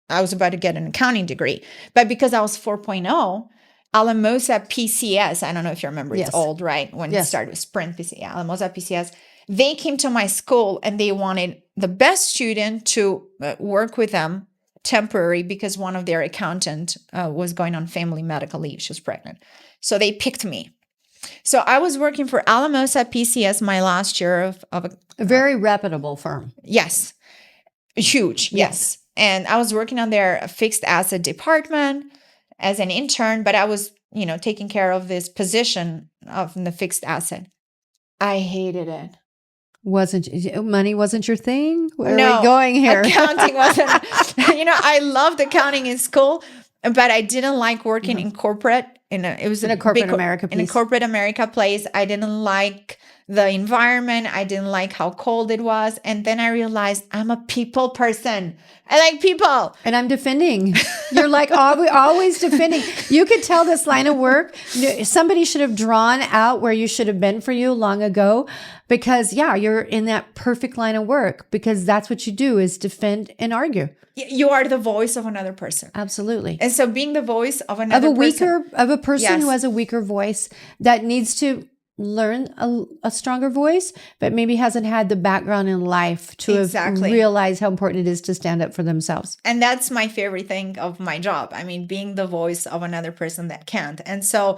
I was about to get an accounting degree, but because I was 4.0, Alamosa PCS, I don't know if you remember, It's old, right? When it started with Sprint PCS, Alamosa PCS, they came to my school and they wanted the best student to work with them temporary because one of their accountant was going on family medical leave. She was pregnant. So they picked me. So I was working for Alamosa PCS my last year of a very reputable firm. Yes. Huge. Yes. And I was working on their fixed asset department as an intern, but I was, taking care of this position of the fixed asset. I hated it. Money wasn't your thing? Where no, are we going here? Accounting wasn't. I loved accounting in school, but I didn't like working in corporate. It was in a corporate America place. In a corporate America place. I didn't like the environment. I didn't like how cold it was. And then I realized I'm a people person. I like people. And I'm defending. You're like always defending. You could tell this line of work, somebody should have drawn out where you should have been for you long ago, because you're in that perfect line of work, because that's what you do, is defend and argue. You are the voice of another person. Absolutely. And so being the voice of another person who has a weaker voice that needs to learn a stronger voice, but maybe hasn't had the background in life to have realized how important it is to stand up for themselves. And that's my favorite thing of my job. I mean, being the voice of another person that can't. And so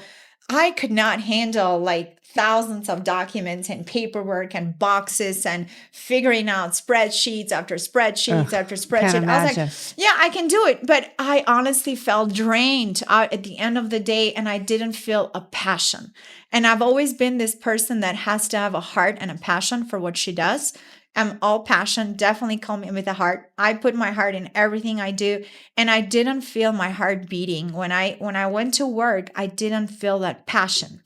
I could not handle like thousands of documents and paperwork and boxes and figuring out spreadsheets after spreadsheets after Can't spreadsheet. I was imagine. like, yeah, I can do it. But I honestly felt drained at the end of the day, and I didn't feel a passion. And I've always been this person that has to have a heart and a passion for what she does. I'm all passion. Definitely call me with a heart. I put my heart in everything I do, and I didn't feel my heart beating when I went to work. I didn't feel that passion.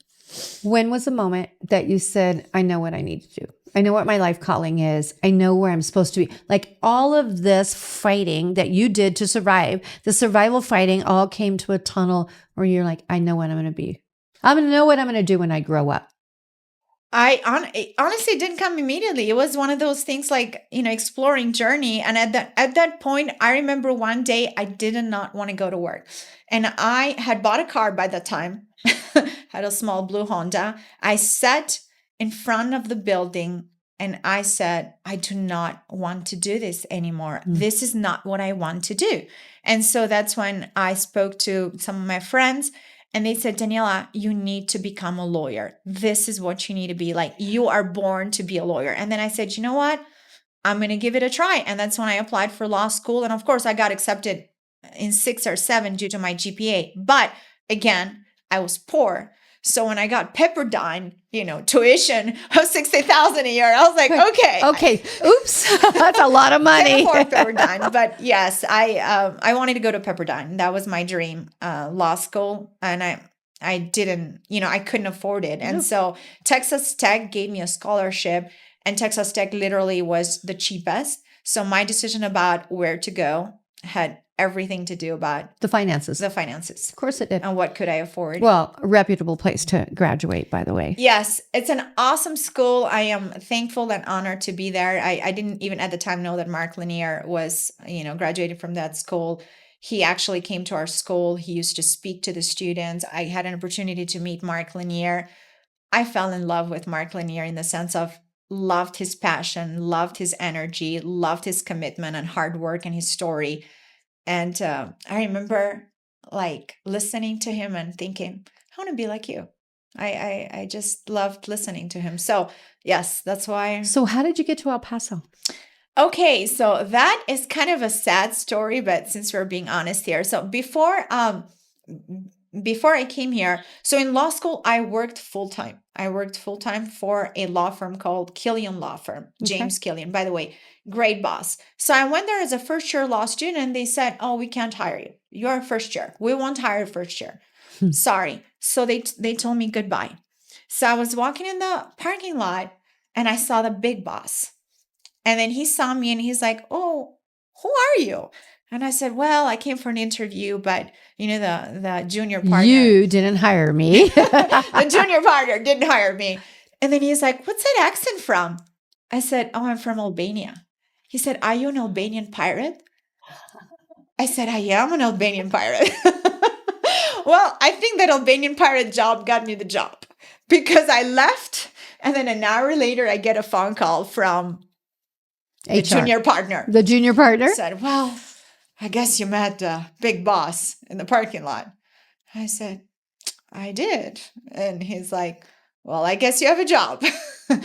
When was the moment that you said, I know what I need to do? I know what my life calling is. I know where I'm supposed to be. Like all of this fighting that you did to survive, the survival fighting all came to a tunnel where you're like, I know what I'm going to be. I'm going to know what I'm going to do when I grow up. It honestly didn't come immediately. It was one of those things like, exploring journey. And at that point, I remember one day I did not want to go to work. And I had bought a car by that time, had a small blue Honda. I sat in front of the building and I said, I do not want to do this anymore. This is not what I want to do. And so that's when I spoke to some of my friends. And they said, Daniela, you need to become a lawyer. This is what you need to be like. You are born to be a lawyer. And then I said, you know what? I'm going to give it a try. And that's when I applied for law school. And of course, I got accepted in 6 or 7 due to my GPA. But again, I was poor. So when I got Pepperdine, tuition of $60,000 a year, I was like, okay, oops, that's a lot of money. Can't afford Pepperdine, but yes, I wanted to go to Pepperdine. That was my dream, law school, and I didn't, I couldn't afford it, and so Texas Tech gave me a scholarship, and Texas Tech literally was the cheapest. So my decision about where to go had everything to do about The finances. Of course it did. And what could I afford? Well, a reputable place to graduate, by the way. Yes, it's an awesome school. I am thankful and honored to be there. I didn't even at the time know that Mark Lanier was, graduated from that school. He actually came to our school. He used to speak to the students. I had an opportunity to meet Mark Lanier. I fell in love with Mark Lanier in the sense of loved his passion, loved his energy, loved his commitment and hard work and his story. And I remember like listening to him and thinking, I want to be like you. I just loved listening to him. So yes, that's why. So how did you get to El Paso? Okay, so that is kind of a sad story, but since we're being honest here. So before I came here, so in law school, I worked full-time. I worked full-time for a law firm called Killian Law Firm, James Killian, by the way, great boss. So I went there as a first-year law student and they said, oh, we can't hire you. You're a first year. We won't hire first year. Sorry. So they told me goodbye. So I was walking in the parking lot and I saw the big boss. And then he saw me and he's like, oh, who are you? And I said, well, I came for an interview, but the junior partner. You didn't hire me. The junior partner didn't hire me. And then he's like, what's that accent from? I said, oh, I'm from Albania. He said, are you an Albanian pirate? I said, I am an Albanian pirate. Well, I think that Albanian pirate job got me the job because I left. And then an hour later, I get a phone call from the junior partner. The junior partner? Said, well, I guess you met the big boss in the parking lot. I said, I did. And he's like, well, I guess you have a job.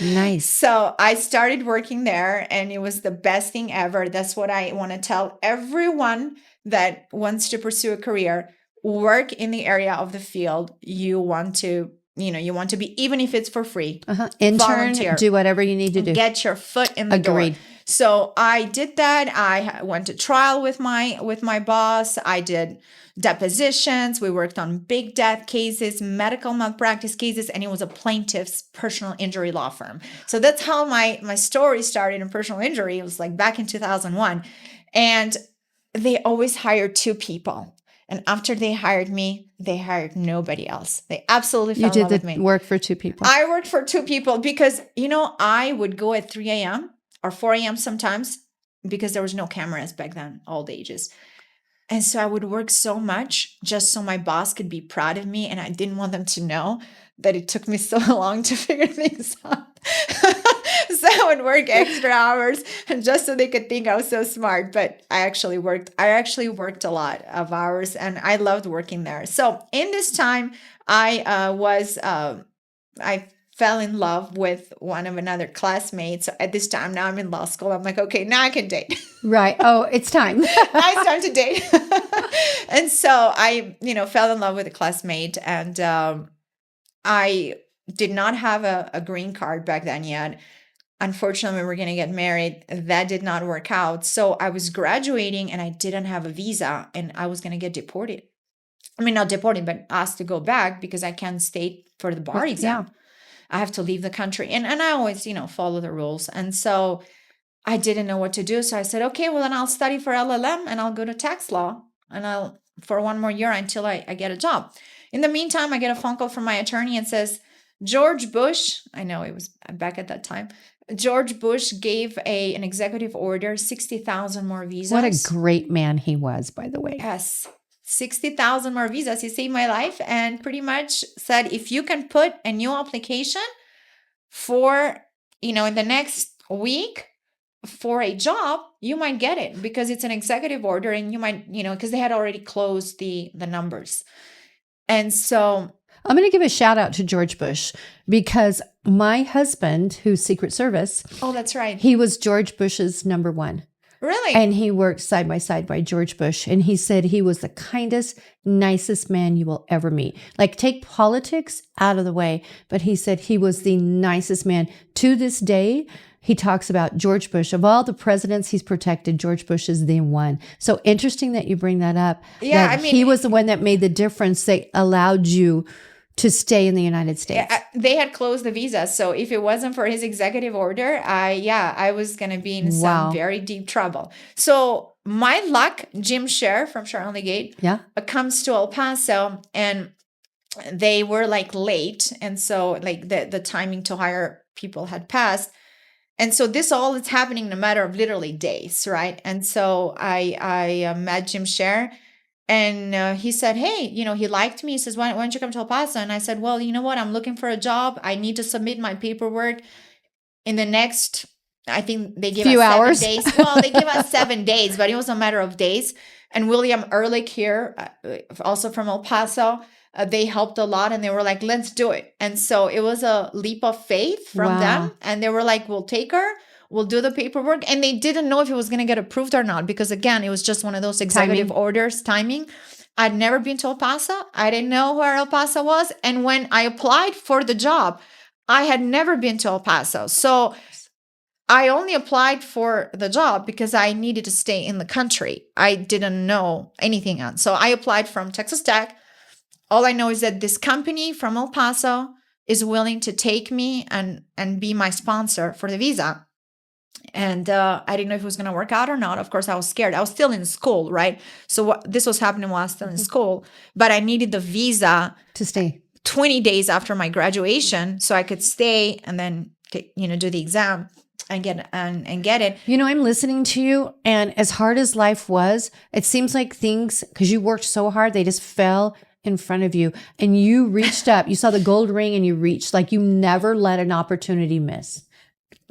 Nice. So I started working there and it was the best thing ever. That's what I want to tell everyone that wants to pursue a career. Work in the area of the field you want to be, even if it's for free. Intern, volunteer. Do whatever you need to do. Get your foot in the door. So I did that. I went to trial with my boss. I did depositions. We worked on big death cases, medical malpractice cases, and it was a plaintiff's personal injury law firm. So that's how my story started in personal injury. It was like back in 2001. And they always hired 2 people. And after they hired me, they hired nobody else. They absolutely fell in love with me. You did work for 2 people. I worked for 2 people because, I would go at 3 a.m. or 4 a.m. sometimes because there was no cameras back then, old ages. And so I would work so much just so my boss could be proud of me. And I didn't want them to know that it took me so long to figure things out. So I would work extra hours just so they could think I was so smart. But I actually worked a lot of hours, and I loved working there. So in this time, I fell in love with one of another classmates. So at this time, now I'm in law school. I'm like, okay, now I can date. Right. Oh, it's time. I started to date. And so I, fell in love with a classmate, and I did not have a green card back then yet. Unfortunately, we were going to get married. That did not work out. So I was graduating and I didn't have a visa, and I was going to get deported. I mean, not deported, but asked to go back because I can't stay for the bar exam. Yeah. I have to leave the country. And I always, follow the rules. And so I didn't know what to do. So I said, okay, well, then I'll study for LLM and I'll go to tax law and for one more year until I get a job. In the meantime, I get a phone call from my attorney and says, George Bush, I know it was back at that time, George Bush gave an executive order, 60,000 more visas. What a great man he was, by the way. Yes. 60,000 more visas. He saved my life and pretty much said, if you can put a new application for, in the next week for a job, you might get it because it's an executive order and you might, because they had already closed the numbers. And so I'm going to give a shout out to George Bush because my husband, who's Secret Service. Oh, that's right. He was George Bush's number one. Really? And he worked side by George Bush. And he said he was the kindest, nicest man you will ever meet. Like, take politics out of the way. But he said he was the nicest man. To this day, he talks about George Bush. Of all the presidents he's protected, George Bush is the one. So interesting that you bring that up. Yeah, that he was the one that made the difference. They allowed you to stay in the United States. They had closed the visa. So if it wasn't for his executive order, I was going to be in some very deep trouble. So my luck, Jim Scher from Scher and Legate comes to El Paso, and they were like late. And so like the timing to hire people had passed. And so this all is happening in a matter of literally days, right? And so I met Jim Scher. And he said, hey, he liked me. He says, why don't you come to El Paso? And I said, well, you know what? I'm looking for a job. I need to submit my paperwork in the next, I think they give us 7 hours. days. Well, they give us 7 days, but it was a matter of days. And William Ehrlich here, also from El Paso, they helped a lot. And they were like, let's do it. And so it was a leap of faith from them. And they were like, we'll take her. We'll do the paperwork. And they didn't know if it was going to get approved or not, because again, it was just one of those executive orders, timing. I'd never been to El Paso. I didn't know where El Paso was. And when I applied for the job, I had never been to El Paso. So I only applied for the job because I needed to stay in the country. I didn't know anything else. So I applied from Texas Tech. All I know is that this company from El Paso is willing to take me and be my sponsor for the visa. And I didn't know if it was going to work out or not. Of course, I was scared. I was still in school, right? So this was happening while I was still in school. But I needed the visa to stay 20 days after my graduation so I could stay and then, do the exam and get it. I'm listening to you, and as hard as life was, it seems like things, because you worked so hard, they just fell in front of you, and you reached up. You saw the gold ring, and you reached. Like, you never let an opportunity miss.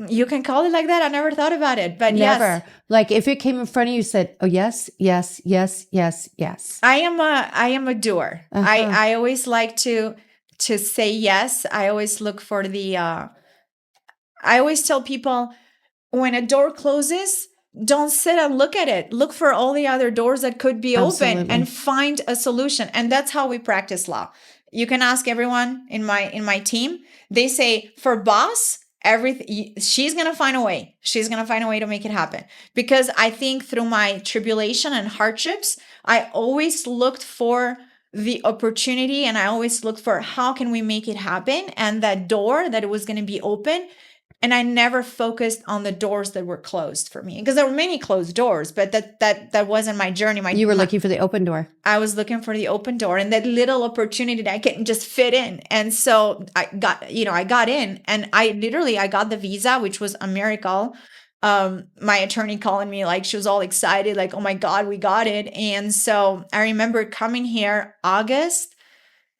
You can call it like that. I never thought about it, but never. Yes. Like, if it came in front of you, you said, "Oh yes, yes, yes, yes, yes." I am a doer. I always like to say yes. I always look for I always tell people, when a door closes, don't sit and look at it. Look for all the other doors that could be open and find a solution. And that's how we practice law. You can ask everyone in my team. They say, for boss, she's going to find a way. She's going to find a way to make it happen. Because I think through my tribulation and hardships, I always looked for the opportunity, and I always looked for how can we make it happen, and that door that it was going to be open. And I never focused on the doors that were closed for me, because there were many closed doors, but that wasn't my journey. You were looking for the open door. I was looking for the open door and that little opportunity that I can just fit in. And so I got in, and I got the visa, which was a miracle. My attorney calling me, like, she was all excited, like, oh my God, we got it. And so I remember coming here August,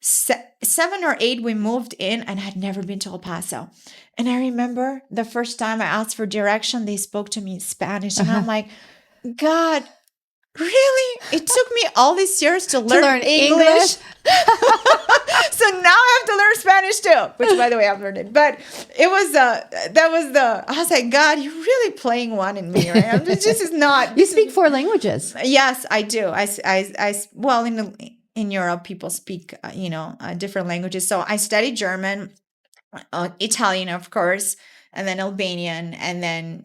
7 or 8, we moved in and had never been to El Paso. And I remember the first time I asked for direction, they spoke to me in Spanish. And I'm like, God, really? It took me all these years to learn English. So now I have to learn Spanish too, which by the way, I've learned it. But it was, I was like, God, you're really playing one in me, right? This is not. You speak 4 languages. Yes, I do. Well, in Europe, people speak, different languages. So I studied German, Italian, of course, and then Albanian, and then,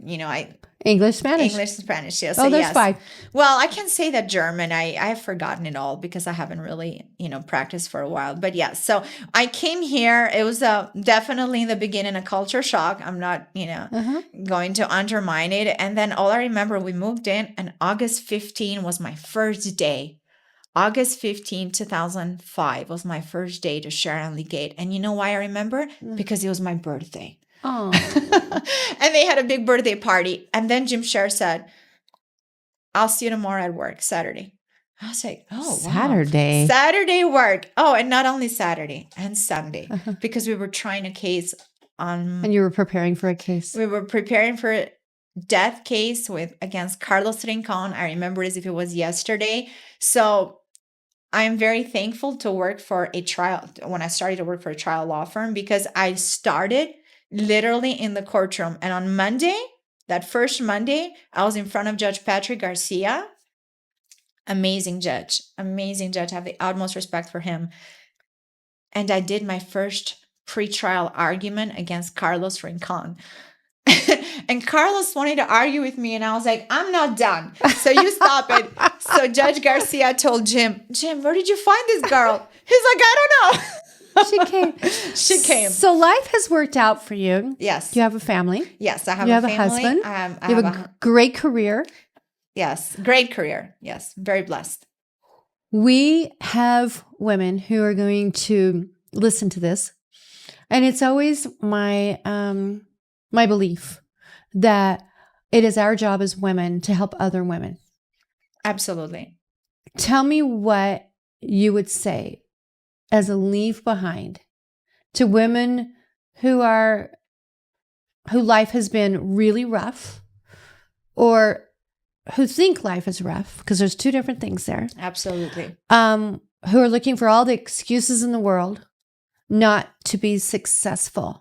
English, Spanish. English and Spanish, yes. Oh, So there's yes. 5. Well, I can say that German, I have forgotten it all because I haven't really, practiced for a while. But yeah, so I came here. It was definitely in the beginning a culture shock. I'm not, going to undermine it. And then all I remember, we moved in and August 15 was my first day. August 15, 2005 was my first day to share and litigate. And you know why I remember? Because it was my birthday. Oh. And they had a big birthday party. And then Jim Scher said, I'll see you tomorrow at work, Saturday. I was like, oh, Saturday. Wow. Saturday work. Oh, and not only Saturday and Sunday, because we were trying a case on. And you were preparing for a case. We were preparing for a death case against Carlos Rincon. I remember as if it was yesterday. So I am very thankful to work for a trial, when I started to work for a trial law firm, because I started literally in the courtroom. And on Monday, that first Monday, I was in front of Judge Patrick Garcia. Amazing judge. I have the utmost respect for him. And I did my first pretrial argument against Carlos Rincon. And Carlos wanted to argue with me, and I was like, I'm not done. So you stop it. So Judge Garcia told Jim, where did you find this girl? He's like, I don't know. She came. So life has worked out for you. Yes. You have a family. Yes, I have you a have family. a husband. You have a great career. Yes, great career. Yes, very blessed. We have women who are going to listen to this. And it's always my belief that it is our job as women to help other women. Absolutely. Tell me what you would say as a leave behind to women who life has been really rough, or who think life is rough, because there's 2 different things there. Absolutely. Who are looking for all the excuses in the world not to be successful.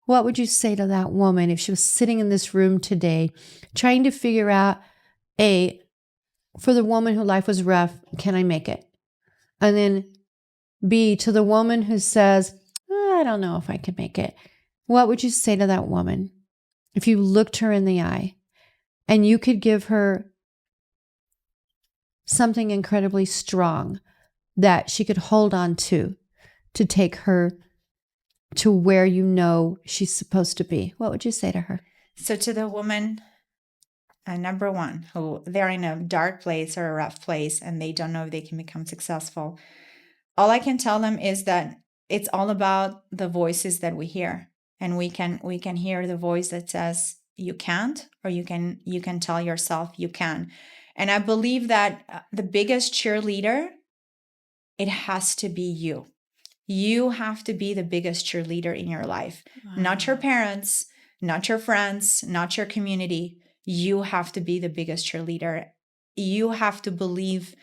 What would you say to that woman if she was sitting in this room today trying to figure out, for the woman who life was rough, can I make it? And then B, to the woman who says, I don't know if I can make it. What would you say to that woman if you looked her in the eye and you could give her something incredibly strong that she could hold on to take her to where she's supposed to be? What would you say to her? So to the woman, number one, who they're in a dark place or a rough place and they don't know if they can become successful, all I can tell them is that it's all about the voices that we hear. And we can hear the voice that says you can't, or you can tell yourself you can. And I believe that the biggest cheerleader, it has to be you. You have to be the biggest cheerleader in your life. Wow. Not your parents, not your friends, not your community. You have to be the biggest cheerleader. You have to believe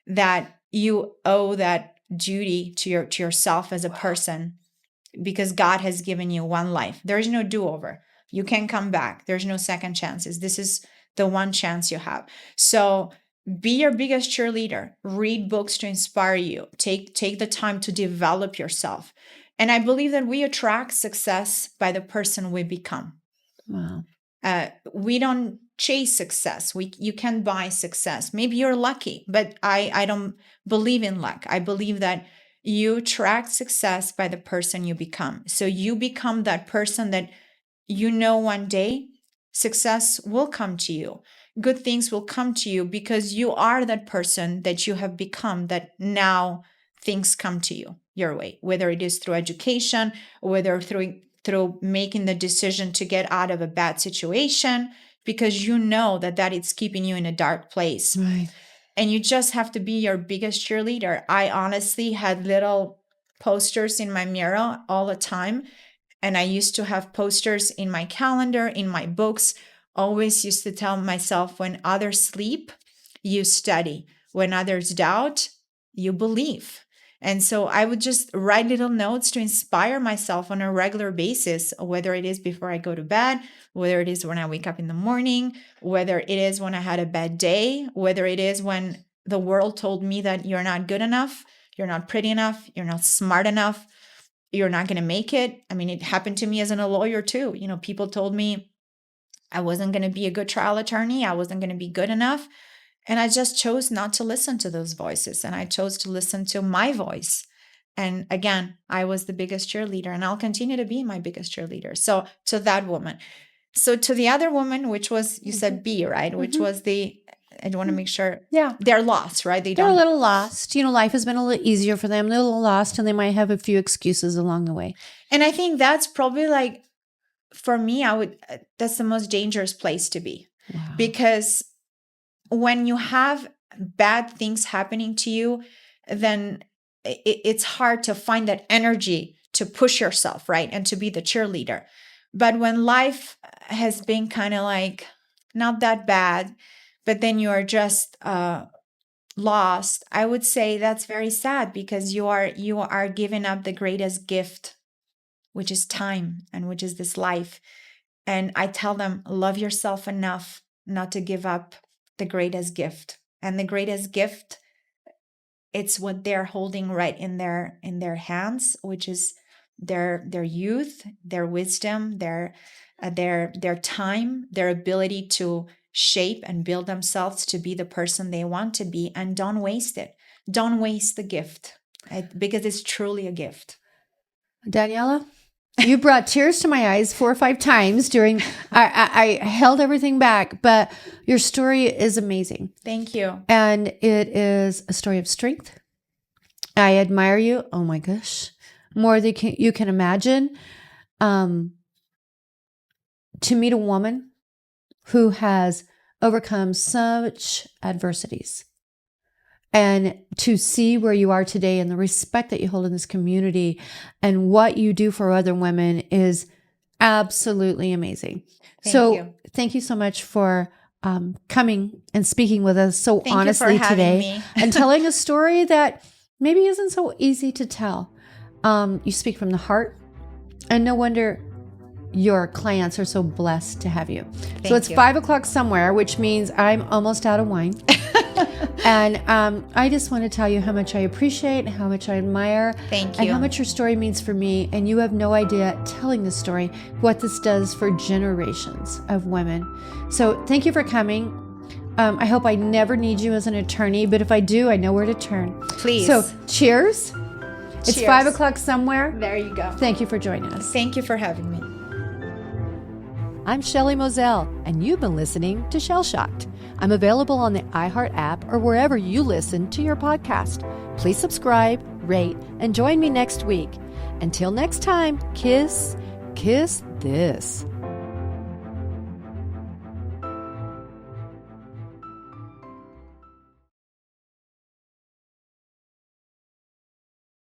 that you owe that duty to yourself as a person, because God has given you one life. There is no do-over. You can come back. There's no second chances. This is the one chance you have. So be your biggest cheerleader. Read books to inspire you. Take the time to develop yourself. And I believe that we attract success by the person we become. Wow. We don't chase success. You can buy success. Maybe you're lucky, but I don't believe in luck. I believe that you attract success by the person you become. So you become that person that one day success will come to you. Good things will come to you because you are that person that you have become, that now things come to you your way, whether it is through education, whether through making the decision to get out of a bad situation, because you know that it's keeping you in a dark place. Right. and you just have to be your biggest cheerleader. I honestly had little posters in my mirror all the time. And I used to have posters in my calendar, in my books. Always used to tell myself, when others sleep, you study. When others doubt, you believe. And so I would just write little notes to inspire myself on a regular basis, whether it is before I go to bed, whether it is when I wake up in the morning, whether it is when I had a bad day, whether it is when the world told me that you're not good enough, you're not pretty enough, you're not smart enough, you're not going to make it. I mean, it happened to me as a lawyer too. People told me I wasn't going to be a good trial attorney. I wasn't going to be good enough. And I just chose not to listen to those voices. And I chose to listen to my voice. And again, I was the biggest cheerleader, and I'll continue to be my biggest cheerleader. So to that woman. So to the other woman, which was, you said B, right? Which was I want to make sure. Yeah. They're lost, right? They're a little lost. Life has been a little easier for them. They're a little lost, and they might have a few excuses along the way. And I think that's probably for me, that's the most dangerous place to be. Wow. Because when you have bad things happening to you, then it's hard to find that energy to push yourself, right? And to be the cheerleader. But when life has been kind of not that bad, but then you are just lost, I would say that's very sad, because you are giving up the greatest gift, which is time, and which is this life. And I tell them, love yourself enough not to give up the greatest gift. And the greatest gift, it's what they're holding right in their hands, which is their youth, their wisdom, their time, their ability to shape and build themselves to be the person they want to be. And don't waste it. Don't waste the gift, because it's truly a gift. Daniela, you brought tears to my eyes 4 or 5 times during, I held everything back, but your story is amazing. Thank you. And it is a story of strength. I admire you. Oh my gosh. More than you can imagine. To meet a woman who has overcome such adversities, and to see where you are today and the respect that you hold in this community and what you do for other women is absolutely amazing. Thank you so much for coming and speaking with us so honestly today and telling a story that maybe isn't so easy to tell. You speak from the heart, and no wonder your clients are so blessed to have you. So it's 5 o'clock somewhere, which means I'm almost out of wine. And I just want to tell you how much I appreciate, how much I admire. Thank you. And how much your story means for me. And you have no idea, telling this story, what this does for generations of women. So thank you for coming. I hope I never need you as an attorney, but if I do, I know where to turn. Please. So cheers. It's 5 o'clock somewhere. There you go. Thank you for joining us. Thank you for having me. I'm Shelly Moselle, and you've been listening to Shell Shocked. I'm available on the iHeart app or wherever you listen to your podcast. Please subscribe, rate, and join me next week. Until next time, kiss this.